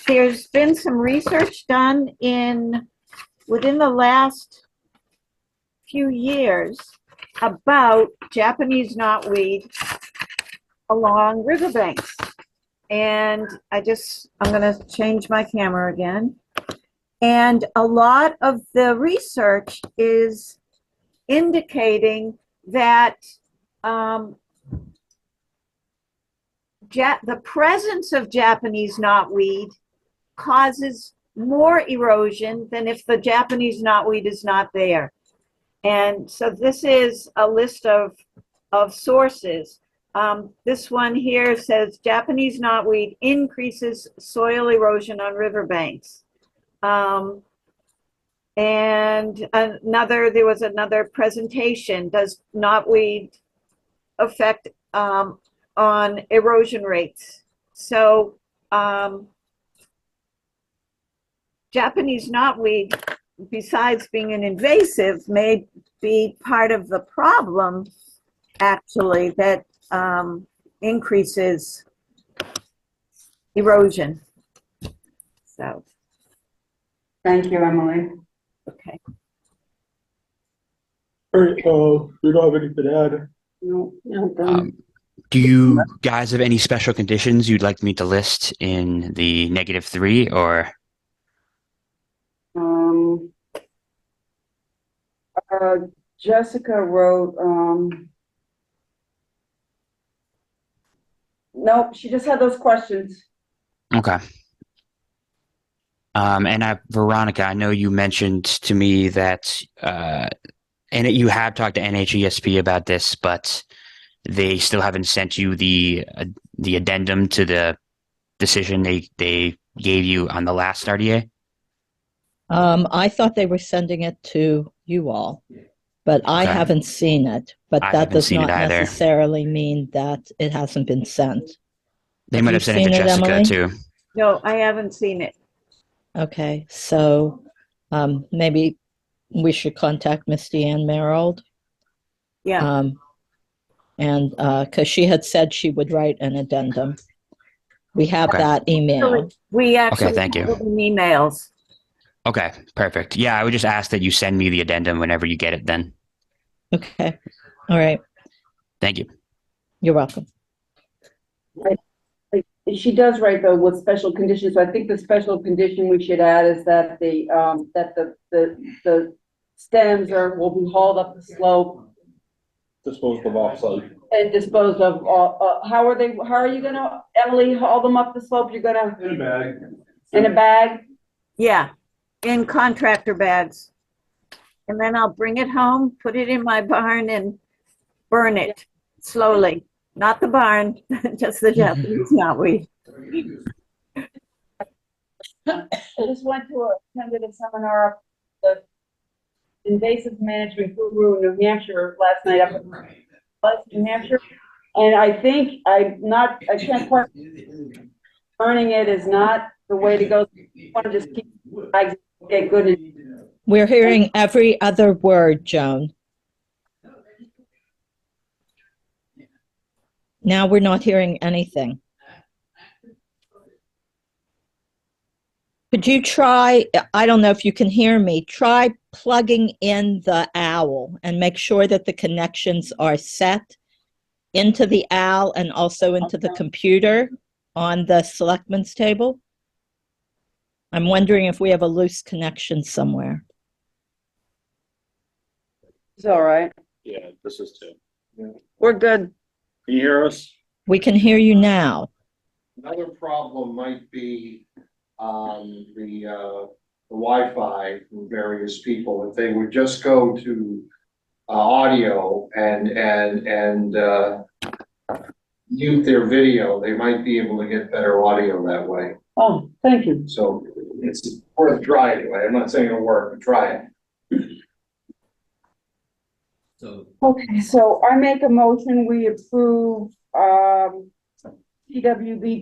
There's been some research done within the last few years about Japanese knotweed along riverbanks. And I'm gonna change my camera again. And a lot of the research is indicating that the presence of Japanese knotweed causes more erosion than if the Japanese knotweed is not there. And so this is a list of sources. This one here says Japanese knotweed increases soil erosion on riverbanks. And there was another presentation. Does knotweed affect on erosion rates? So Japanese knotweed, besides being an invasive, may be part of the problem, actually, that increases erosion. So, Thank you, Emily. okay. All right, we don't have anything to add. No, done. Do you guys have any special conditions you'd like me to list in the -3 or? Jessica wrote, nope, she just had those questions. Okay. And Veronica, I know you mentioned to me that, and you have talked to NHESP about this, but they still haven't sent you the addendum to the decision they gave you on the last RDA? I thought they were sending it to you all, but I Okay. haven't seen it. But I that haven't does seen it not either. necessarily mean that it hasn't been sent. They Have might you have sent it to seen it, Jessica Emily? too. No, I haven't seen it. Okay, so maybe we should contact Miss Deanne Merrill. Yeah. And because she had said she would write an addendum. We have Okay. that email. We actually thank you. have it in emails. Okay, perfect. Yeah, I would just ask that you send me the addendum whenever you get it then. Okay, all right, Thank you. you're welcome. She does write though with special conditions, so I think the special condition we should add is that the stems will be hauled up the slope Disposed of offsite. and disposed of. How are you gonna, Emily, haul them up the slope? You're gonna, In a bag. in a bag? Yeah, in contractor bags. And then I'll bring it home, put it in my barn and burn it slowly. Not the barn, just the Japanese knotweed. I just went to attended a seminar, the invasive management guru in New Hampshire last night up in New Hampshire. And I think I can't quite, burning it is not the way to go. You want to just keep, get good. We're hearing every other word, Joan. Now we're not hearing anything. Could you try, I don't know if you can hear me, try plugging in the owl and make sure that the connections are set into the owl and also into the computer on the selectmen's table? I'm wondering if we have a loose connection somewhere. It's all right. Yeah, this is too. We're good. Can you hear us? We can hear you now. Another problem might be the Wi-Fi from various people. If they would just go to audio and mute their video, they might be able to get better audio that way. Oh, thank you. So it's worth a try anyway. I'm not saying it'll work, but try it. Okay, so I make a motion, we approve, TWB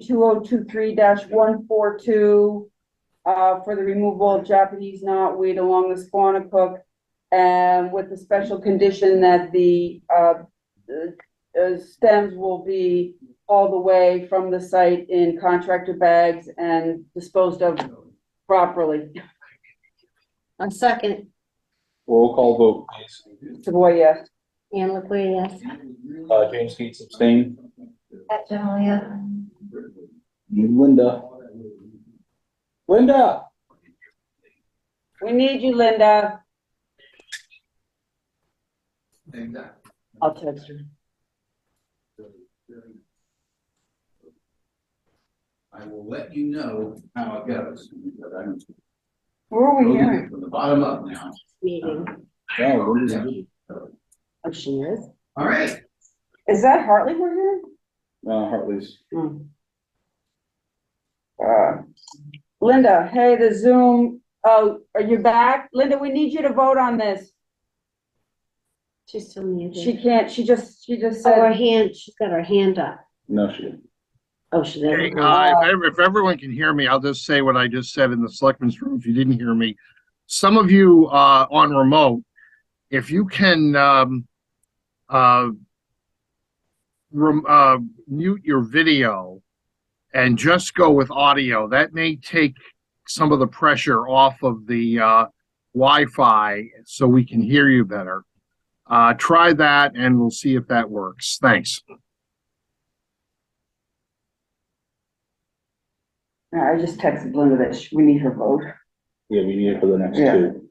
2023-142, for the removal of Japanese knotweed along the Squanicook, and with the special condition that the stems will be hauled away from the site in contractor bags and disposed of properly. A second, Roll call vote, please. Savoy, yes. Ann LaQuia, yes. James Keats abstain. Julia. Linda. Linda. We need you, Linda. I'll text her. I will let you know how it goes. But I'm Where are we hearing? from the bottom up now. Meeting. Oh, Linda's Yeah. good. Oh, she is? All right. Is that Hartley we're hearing? Hartley's. Linda, hey, the Zoom, oh, are you back? Linda, we need you to vote on this. She's still muted. She can't, she just Oh, her said, hand, she's got her hand up. No, she didn't. Oh, she Hey, didn't. if everyone can hear me, I'll just say what I just said in the selectmen's room if you didn't hear me. Some of you on remote, if you can mute your video and just go with audio, that may take some of the pressure off of the Wi-Fi so we can hear you better. Try that and we'll see if that works. Thanks. I just texted Linda that we need her vote. Yeah, we need it for the next Yeah. two.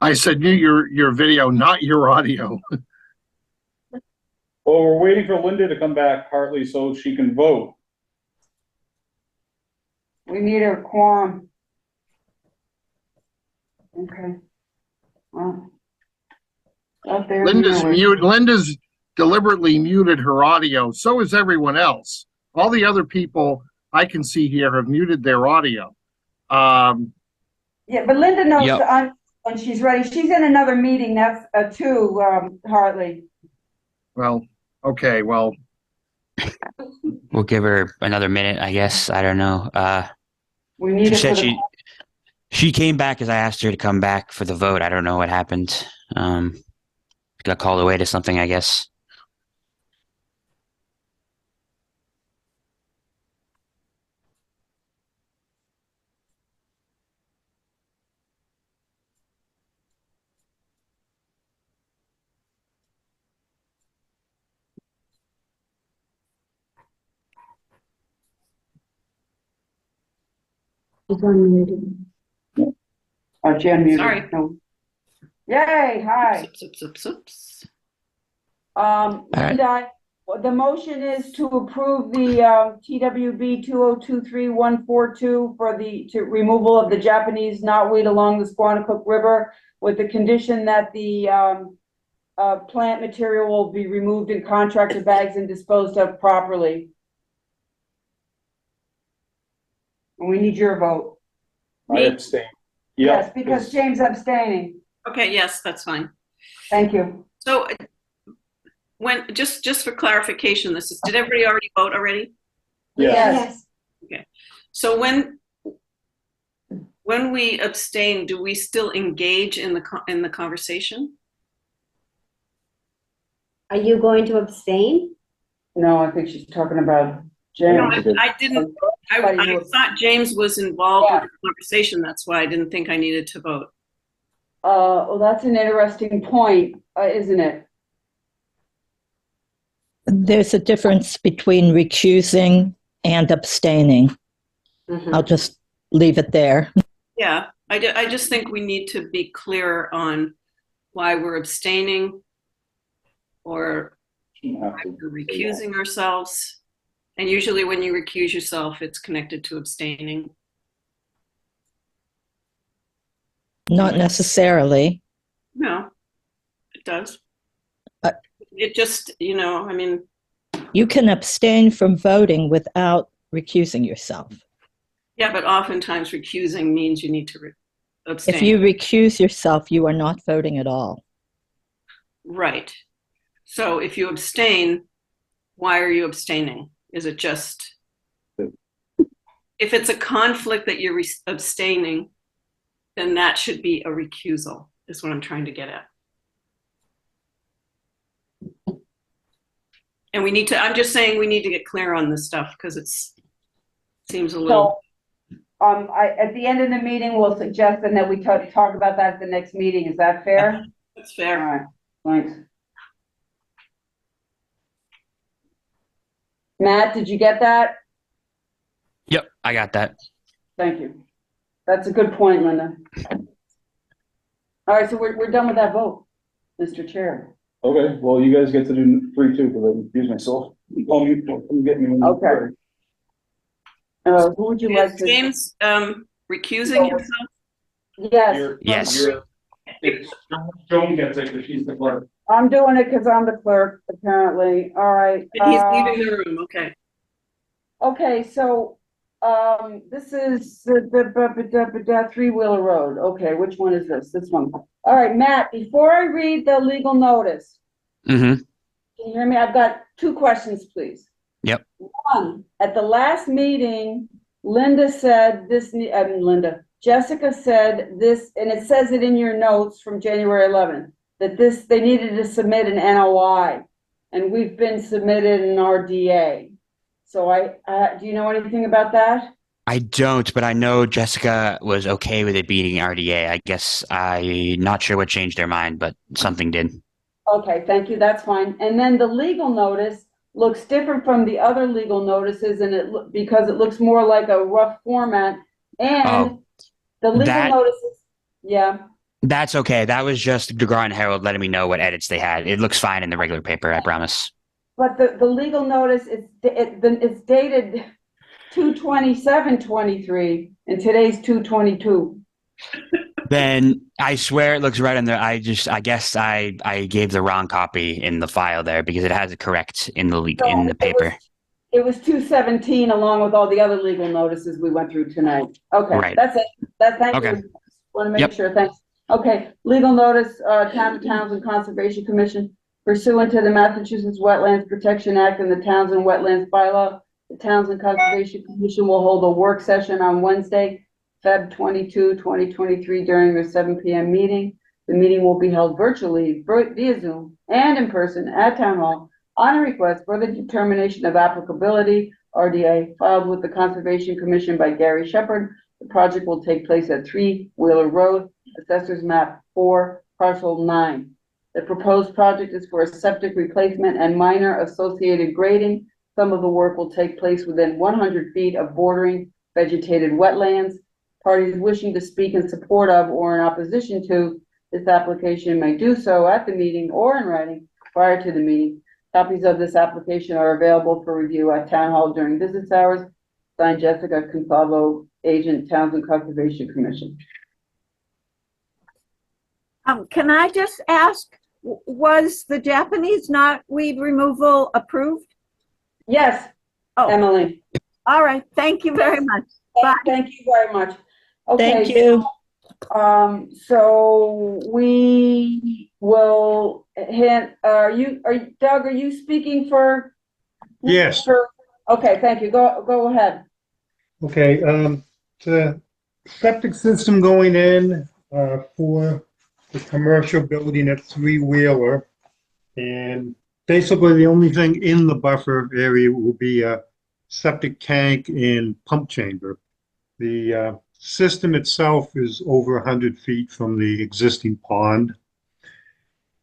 I said mute your video, not your audio. Well, we're waiting for Linda to come back, Hartley, so she can vote. We need her quorum. Okay. Well. Out there. Linda's deliberately muted her audio. So is everyone else. All the other people I can see here have muted their audio. Yeah, but Linda knows Yep. when she's ready. She's in another meeting, that's too, Hartley. Well, okay, well, We'll give her another minute, I guess. I don't know. We need She it said for the. she came back as I asked her to come back for the vote. I don't know what happened. Got called away to something, I guess. He's unmuted. Oh, Jan muted. Sorry. No. Yay, hi. Oops, oops, oops, oops. right. Linda, the motion is to approve the, TWB 2023-142 for to removal of the Japanese knotweed along the Squanicook River with the condition that the, plant material will be removed in contractor bags and disposed of properly. We need your vote. I abstain. Yeah, Yes, because James abstaining. Okay, yes, that's fine. Thank you. So just for clarification, did everybody already vote already? Yes. So when we abstain, do we still engage in the conversation? Are you going to abstain? No, I think she's talking about No, James. I didn't. I thought James was involved with the conversation. That's why I didn't think I needed to vote. Well, that's an interesting point, isn't it? There's a difference between recusing and abstaining. I'll just leave it there. Yeah, I just think we need to be clear on why we're abstaining or why we're recusing ourselves. And usually when you recuse yourself, it's connected to abstaining. Not necessarily. No, it does. It just, I mean. You can abstain from voting without recusing yourself. Yeah, but oftentimes recusing means you need to abstain. If you recuse yourself, you are not voting at all. Right. So if you abstain, why are you abstaining? Is it just, if it's a conflict that you're abstaining, then that should be a recusal, is what I'm trying to get at. And I'm just saying we need to get clear on this stuff because seems a little. So, at the end of the meeting, we'll suggest then that we talk about that at the next meeting. Is that fair? That's fair. All right, thanks. Matt, did you get that? Yep, I got that. Thank you. That's a good point, Linda. All right, so we're done with that vote, Mr. Chair. okay, well, you guys get to do 3, 2, because I confused myself. Oh, you get me. Okay. Who would you like Is to? James recusing himself? Yes. Yes. Joan gets it because she's the clerk. I'm doing it because I'm the clerk, apparently. All right. He's leaving the room, okay. Okay, so, this is the Three-Wheeler Road. Okay, which one is this? This one. All right, Matt, before I read the legal notice, Mm-hmm. can you hear me? I've got 2 questions, please. Yep. One, at the last meeting, Jessica said this, and it says it in your notes from January 11th, that they needed to submit an NOI, and we've been submitted an RDA. So do you know anything about that? I don't, but I know Jessica was okay with it being RDA. I guess I'm not sure what changed their mind, but something did. Okay, thank you, that's fine. And then the legal notice looks different from the other legal notices, and because it looks more like a rough format, and the legal notices, yeah. That's okay. That was just the Garden Herald letting me know what edits they had. It looks fine in the regular paper, I promise. But the legal notice, it's dated 2/27/23, and today's 2/22. Then I swear it looks right in there. I guess I gave the wrong copy in the file there because it has it correct in the paper. It was 2/17 along with all the other legal notices we went through tonight. Okay, Right. that's it. Thank you. Want to make sure, thanks. Okay, legal notice, Town of Townsend Conservation Commission pursuant to the Massachusetts Wetlands Protection Act and the Townsend Wetlands Bylaw. The Townsend Conservation Commission will hold a work session on Wednesday, Feb 22, 2023 during their 7 p.m. meeting. The meeting will be held virtually via Zoom and in person at Town Hall on a request for the determination of applicability, RDA, filed with the Conservation Commission by Gary Shepherd. The project will take place at Three-Wheeler Road, Assessors Map 4, Parcel 9. The proposed project is for a septic replacement and minor associated grading. Some of the work will take place within 100 feet of bordering vegetated wetlands. parties wishing to speak in support of or in opposition to this application may do so at the meeting or in writing prior to the meeting. Copies of this application are available for review at Town Hall during business hours. Signed, Jessica Confavo, Agent, Townsend Conservation Commission. Can I just ask, was the Japanese knotweed removal approved? Yes, Oh, Emily. all right. Thank you very much. Bye. Thank you very much. Okay, Thank you. so we will hit, Doug, are you speaking for? Yes. Okay, thank you. Go ahead. Okay, the septic system going in, for the commercial building at Three Wheeler. And basically the only thing in the buffer area will be a septic tank and pump chamber. The, system itself is over 100 feet from the existing pond.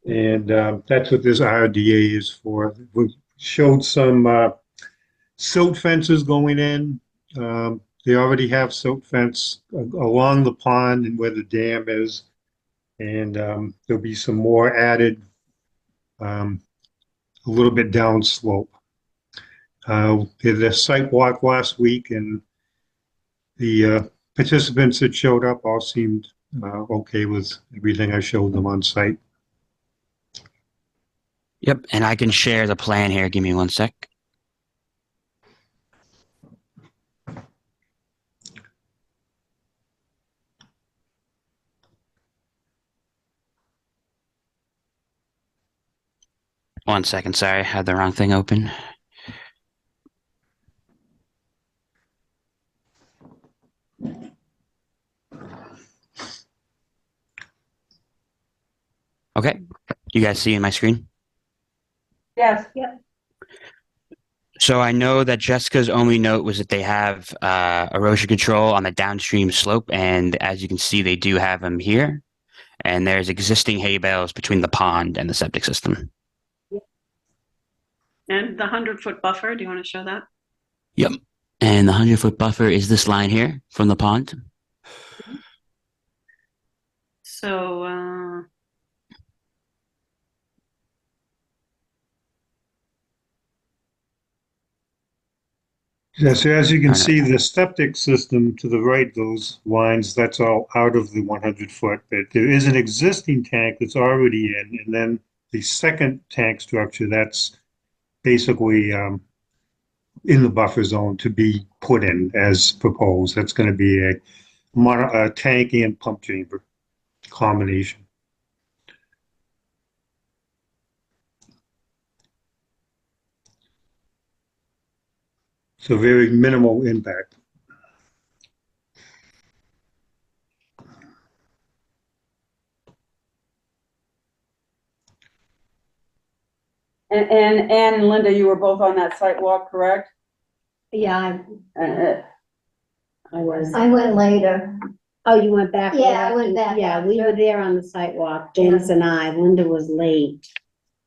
And, that's what this RDA is for. We showed some, silt fences going in. They already have silt fence along the pond and where the dam is. And there'll be some more added a little bit downslope. Did a site walk last week, and the participants that showed up all seemed okay with everything I showed them on site. Yep, and I can share the plan here. Give me one sec. One second, sorry, I had the wrong thing open. Okay, you guys see my screen? Yes. So I know that Jessica's only note was that they have erosion control on the downstream slope, and as you can see, they do have them here. And there's existing hay bales between the pond and the septic system. And the 100-foot buffer, do you want to show that? Yep. And the 100-foot buffer is this line here from the pond. So, Yeah, so as you can see, the septic system to the right, those lines, that's all out of the 100 foot, but there is an existing tank that's already in, and then the second tank structure that's basically in the buffer zone to be put in as proposed. That's going to be a tank and pump chamber combination. So very minimal impact. And Ann and Linda, you were both on that site walk, correct? Yeah, Uh, I was. I went later. Oh, you went back? Yeah, I went back Yeah, we after. were there on the sidewalk, James and I. Linda was late.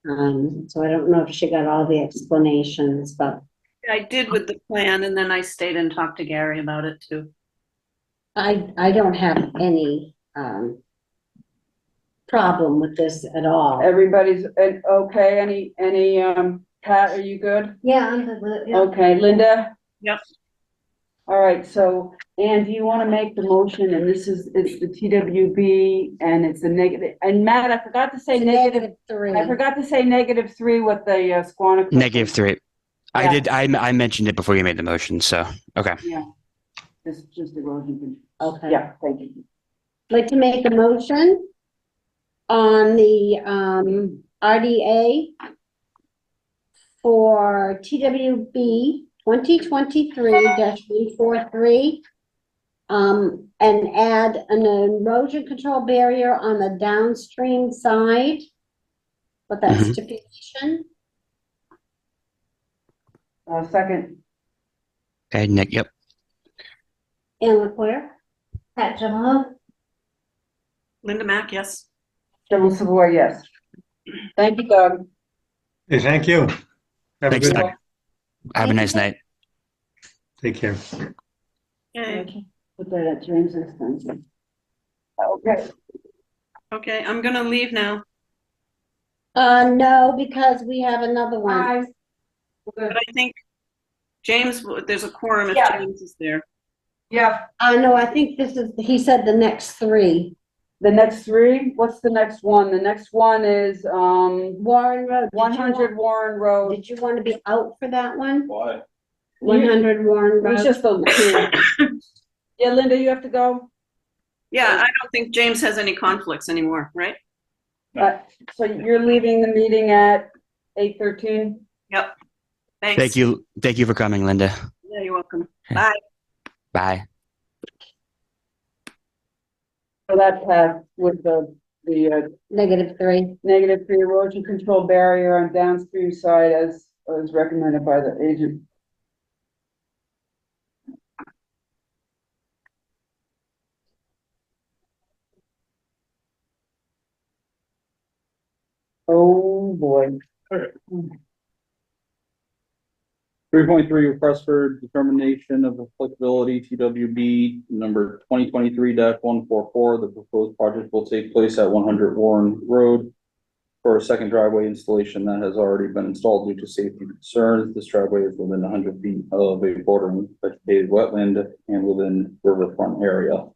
So I don't know if she got all the explanations, but I did with the plan, and then I stayed and talked to Gary about it too. I don't have any problem with this at all. Everybody's okay, Pat, are you good? Yeah, I'm good with it. Yeah. Okay, Linda? Yep. All right, so Ann, do you want to make the motion? And it's the TWB and it's a negative, and Matt, I forgot to say It's a negative. -3. I forgot to say -3 with the Squanic. -3. I Yeah. did. I mentioned it before you made the motion. So okay. Yeah, it's just erosion control. Okay. Yeah, thank you. I'd like to make a motion on the RDA for TWB 2023-343. And add an erosion control barrier on the downstream side with that Mhm. stipulation. Second. Okay, Nick. Yep. And Leclerc? Pat Jamal? Linda Mack, yes. Jim Savoy, yes. Thank you, Doug. Hey, thank you. Have Thanks, a good Doug. Have a nice night. Take care. Okay. Put that at James' extension. Okay. Okay, I'm gonna leave now, No, because we have another one. but I think James, there's a quorum if Yeah. James is there. Yeah. No, I think this is, he said the next three. The next three, what's the next one? The next one is, Warren Road. 100 Warren Road. Did you want to be out for that one? Why? 100 Warren It was Road. just the two. Yeah, Linda, you have to go? Yeah, I don't think James has any conflicts anymore, right? So you're leaving the meeting at 8:13? Yep. Thanks. Thank you for coming, Linda. Yeah, you're welcome. Bye. Bye. So that passed with the -3. -3 erosion control barrier on downstream side as recommended by the agent. Oh, boy. 3.3, request for determination of applicability, TWB number 2023-144. The proposed project will take place at 100 Warren Road for a second driveway installation that has already been installed due to safety concerns. This driveway is within 100 feet of a bordering vegetated wetland and within riverfront area.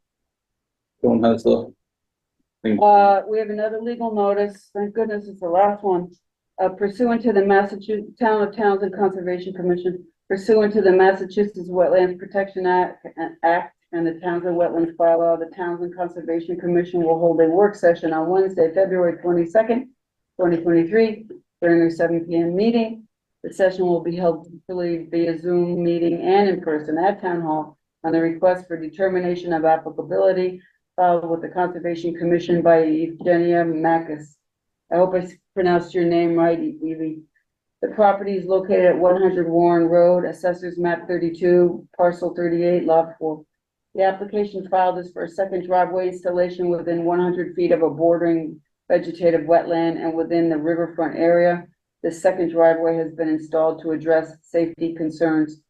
Someone has the thing. We have another legal notice. Thank goodness it's the last one. Pursuant to the Massachusetts Town of Townsend Conservation Commission, pursuant to the Massachusetts Wetlands Protection Act and the Townsend Wetlands bylaw, the Townsend Conservation Commission will hold a work session on Wednesday, February 22nd, 2023, during their 7 p.m. meeting. The session will be held virtually via Zoom meeting and in person at Town Hall on the request for determination of applicability filed with the Conservation Commission by Eugenia Makis. I hope I pronounced your name right, Evie. The property is located at 100 Warren Road, Assessors Map 32, Parcel 38, Lot 4. The application filed is for a second driveway installation within 100 feet of a bordering vegetative wetland and within the riverfront area. The second driveway has been installed to address safety concerns.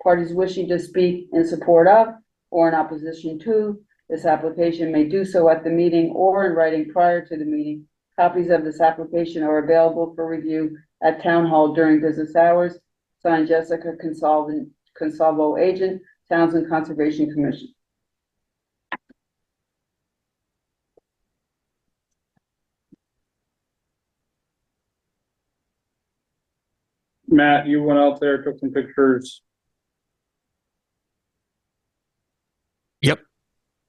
Parties wishing to speak in support of or in opposition to this application may do so at the meeting or in writing prior to the meeting. Copies of this application are available for review at Town Hall during business hours. Signed, Jessica Consalvo, Agent, Townsend Conservation Commission. Matt, you went out there, took some pictures. Yep.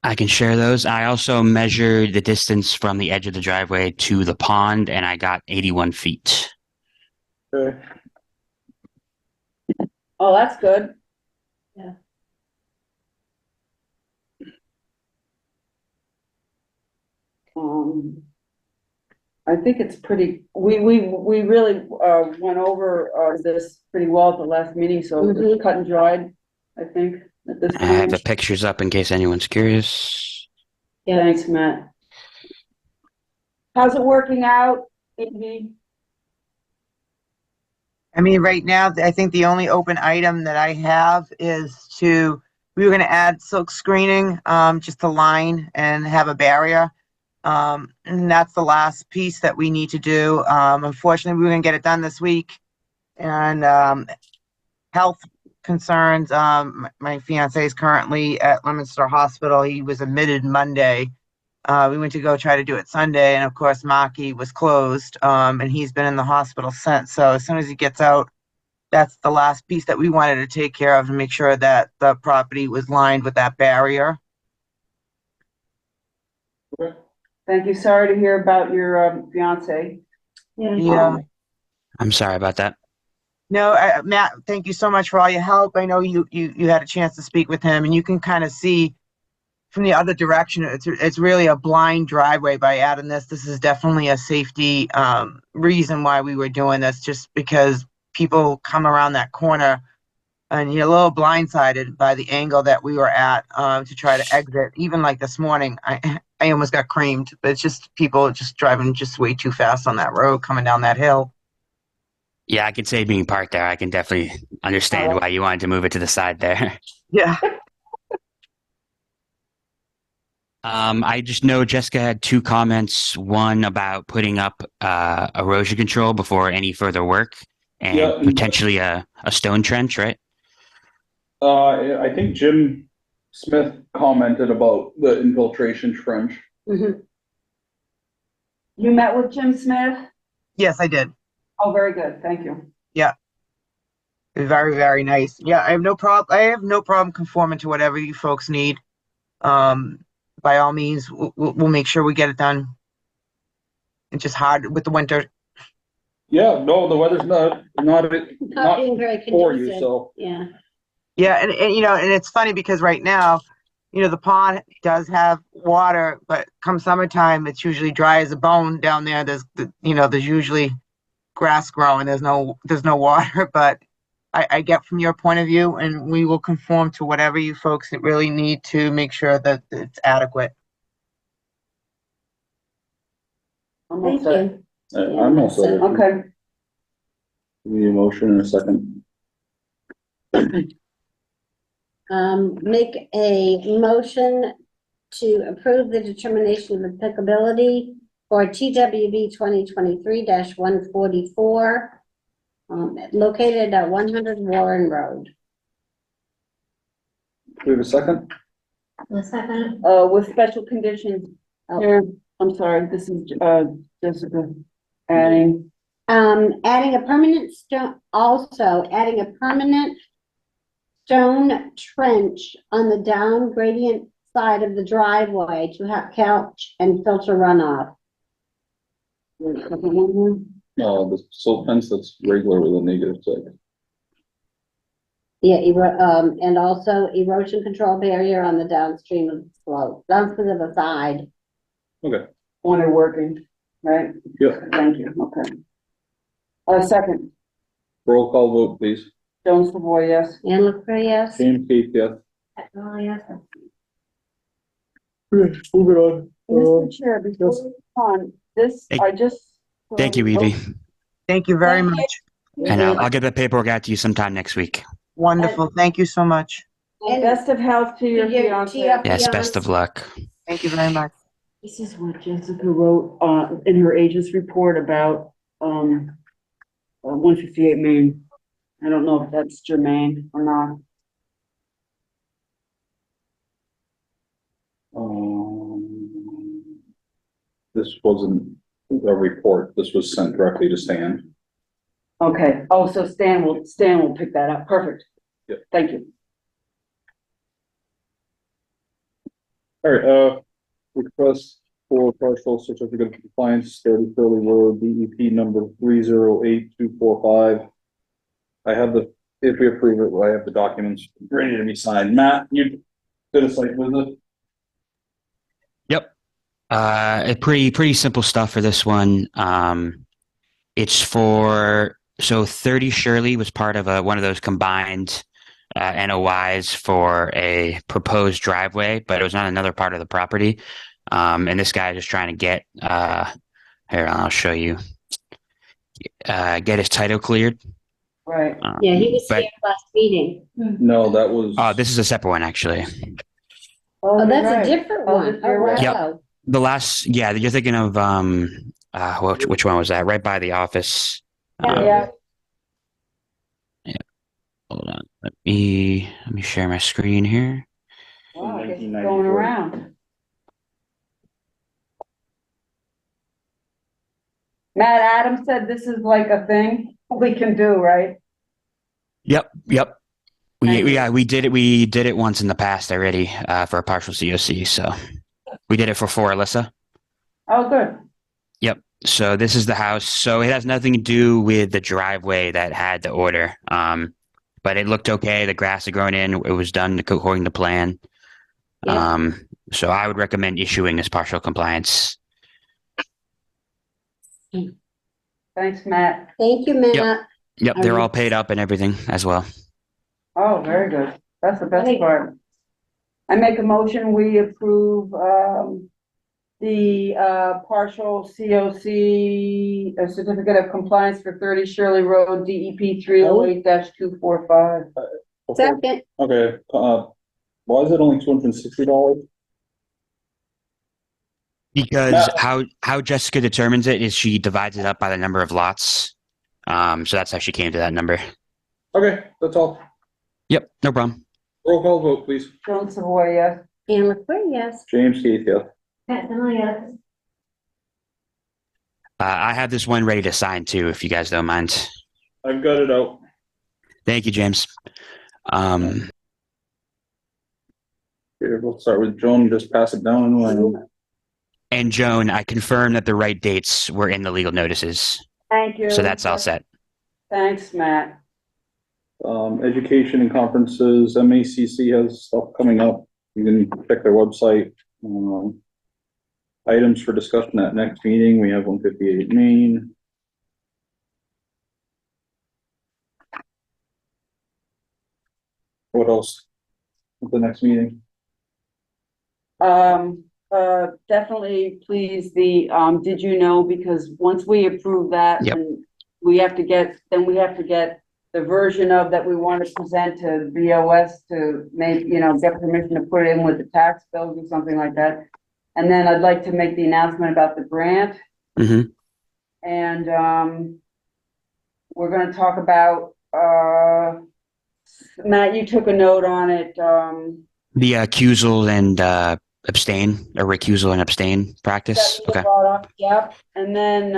I can share those. I also measured the distance from the edge of the driveway to the pond, and I got 81 feet. Okay. Oh, that's good. Yeah. I think it's pretty, we really, went over, this pretty well at the last meeting, so it's cut and dried, I think, at this I have point. the pictures up in case anyone's curious. Yeah, thanks, Matt. How's it working out, Evie? I mean, right now, I think the only open item that I have is we were gonna add silk screening, just to line and have a barrier. And that's the last piece that we need to do. Unfortunately, we were gonna get it done this week. And, health concerns, my fiance is currently at Leominster Hospital. He was admitted Monday. We went to go try to do it Sunday, and of course, Maki was closed, and he's been in the hospital since. So as soon as he gets out, that's the last piece that we wanted to take care of and make sure that the property was lined with that barrier. Thank you. Sorry to hear about your, fiance. Yeah. I'm sorry about that. No, Matt, thank you so much for all your help. I know you had a chance to speak with him, and you can kind of see from the other direction, it's really a blind driveway by adding this. This is definitely a safety reason why we were doing this, just because people come around that corner and you're a little blindsided by the angle that we were at to try to exit. Even like this morning, I almost got creamed, but it's just people just driving just way too fast on that road coming down that hill. Yeah, I could say being parked there, I can definitely understand why you wanted to move it to the side there. Yeah. I just know Jessica had two comments. One about putting up erosion control before any further work, and Yeah. potentially a stone trench, right? I think Jim Smith commented about the infiltration trench. You met with Jim Smith? Yes, I did. Oh, very good, thank you. Very, very nice. Yeah, I have no problem conforming to whatever you folks need. By all means, we'll make sure we get it done. It's just hard with the winter. Yeah, no, the weather's not Not being very for you, conducive. so. Yeah. Yeah, and and it's funny because right now, the pond does have water, but come summertime, it's usually dry as a bone down there. There's usually grass growing. There's no water, but I get from your point of view, and we will conform to whatever you folks really need to make sure that it's adequate. Thank you. I'm also. Okay, Need a motion in a second. Make a motion to approve the determination of applicability for TWB 2023-144, located at 100 Warren Road. Do we have a second? The second. with special conditions. Here, I'm sorry, this is, Jessica adding. Adding a permanent stone trench on the down gradient side of the driveway to have couch and filter runoff. No, the silt fence that's regular with a -6. Yeah, and also erosion control barrier on the downstream of the slope, downstream of the side. Okay. When they're working, right? Yeah. Thank you, okay. Second, Roll call vote, please. Jones Savoy, yes. And LaCree, yes. James Keith, yes. Oh, yes. Moving on. Mr. Chair, before we move on, this, Thank- I just. Thank you, Evie. Thank you very much. And I'll get the paperwork out to you sometime next week. Wonderful. Thank you so much. And best of health to your fiance. Yes, best of luck. Thank you very much. This is what Jessica wrote, in her agent's report about, 158 Main. I don't know if that's germane or not. This wasn't a report. This was sent directly to Stan. Okay, oh, so Stan will pick that up, perfect. Yep. Thank you. All right, request for partial certificate of compliance, 30 Curly Road, DEP number 308245. I have if we approve it, I have the documents ready to be signed. Matt, you did a site visit? Yep. Pretty simple stuff for this one. It's for 30 Shirley was part of one of those combined NOIs for a proposed driveway, but it was on another part of the property. And this guy is just trying to get here, I'll show you. Get his title cleared. Right. Yeah, he was here last meeting. No, that was. This is a separate one, actually. Oh, that's right. a different Oh, one. Oh, you're right. wow. The last, yeah, you're thinking of which one was that? Right by the office. Yeah. Hold on. Let me share my screen here. Wow, I guess it's going around. Matt Adams said this is like a thing we can do, right? Yep. Thank We did it once in the past already for a partial COC. So we did it for Alyssa. Oh, good. Yep. So this is the house. So it has nothing to do with the driveway that had the order. But it looked okay. The grass had grown in. It was done according to plan. Yeah. So I would recommend issuing this partial compliance. Thanks, Matt. Thank you, Matt. Yep. They're all paid up and everything as well. Oh, very good. That's the best part. I make a motion, we approve, the, partial COC, a certificate of compliance for 30 Shirley Road, DEP 308-245. Second. Okay, why is it only $260? Because how Jessica determines it is she divides it up by the number of lots. So that's how she came to that number. Okay, that's all. Yep, no problem. Roll call vote, please. Joan Savoy, yes. Anne LaCour, yes. James Keith, yes. Pat Donnelly, yes. I have this one ready to sign too, if you guys don't mind. I've got it out. Thank you, James. Here, we'll start with Joan, just pass it down and when. And Joan, I confirm that the right dates were in the legal notices. Thank you. So that's all set. Thanks, Matt. Education and conferences, MACC has stuff coming up. You can check their website. Items for discussion at next meeting, we have 158 Main. What else? At the next meeting? Definitely please did you know, because once we approve that, Yep. then we have to get the version of that we want to present to BOS to make, get permission to put it in with the tax bills or something like that. And then I'd like to make the announcement about the grant. Mm-hmm. And, we're gonna talk about, Matt, you took a note on it, The accusal and abstain, or recusal and abstain practice. that was Okay. brought up, yep, and then,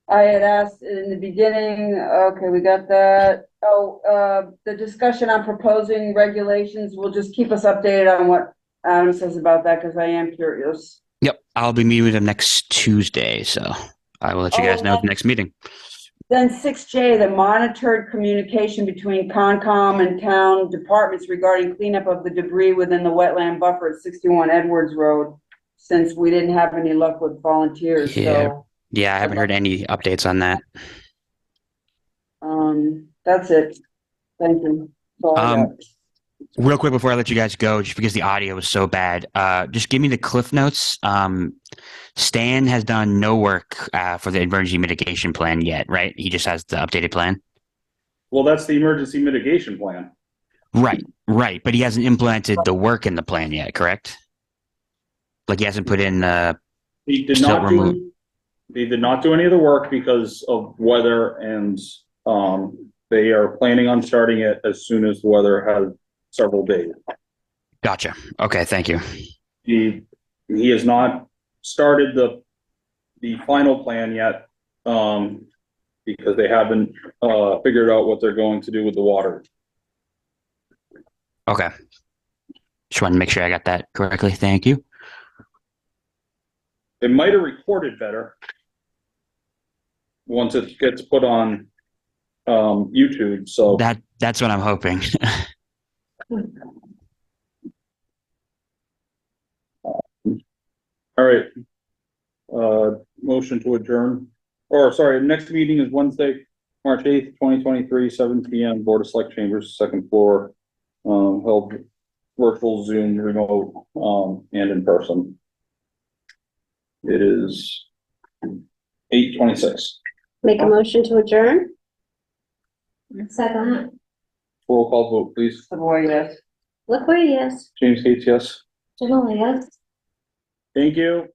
I had asked in the beginning, okay, we got that. The discussion on proposing regulations will just keep us updated on what Adam says about that, because I am curious. Yep. I'll be meeting with him next Tuesday, so I will let you guys know at the next meeting. Then 6J, the monitored communication between Concom and town departments regarding cleanup of the debris within the wetland buffer at 61 Edwards Road, since we didn't have any luck with volunteers, Yeah. so, Yeah, I haven't heard any updates on that. that's it. Thank you. That's all I got. Real quick before I let you guys go, just because the audio was so bad, just give me the cliff notes. Stan has done no work for the emergency mitigation plan yet, right? He just has the updated plan. Well, that's the emergency mitigation plan. Right, but he hasn't implemented the work in the plan yet, correct? Like he hasn't put in He did silt not removal. They did not do any of the work because of weather, and they are planning on starting it as soon as the weather has several days. Gotcha. Okay, thank you. He has not started the final plan yet, because they haven't figured out what they're going to do with the water. Okay. Just wanted to make sure I got that correctly. Thank you. It might have recorded better once it gets put on YouTube, so. That's what I'm hoping. All right. Motion to adjourn, or sorry, next meeting is Wednesday, March 8th, 2023, 7 PM, Board of Select Chambers, second floor, held virtual, Zoom, remote, and in person. It is 8:26. Make a motion to adjourn? Second. Roll call vote, please. Savoy, yes. LaCour, yes. James Gates, yes. Donnelly, yes. Thank you.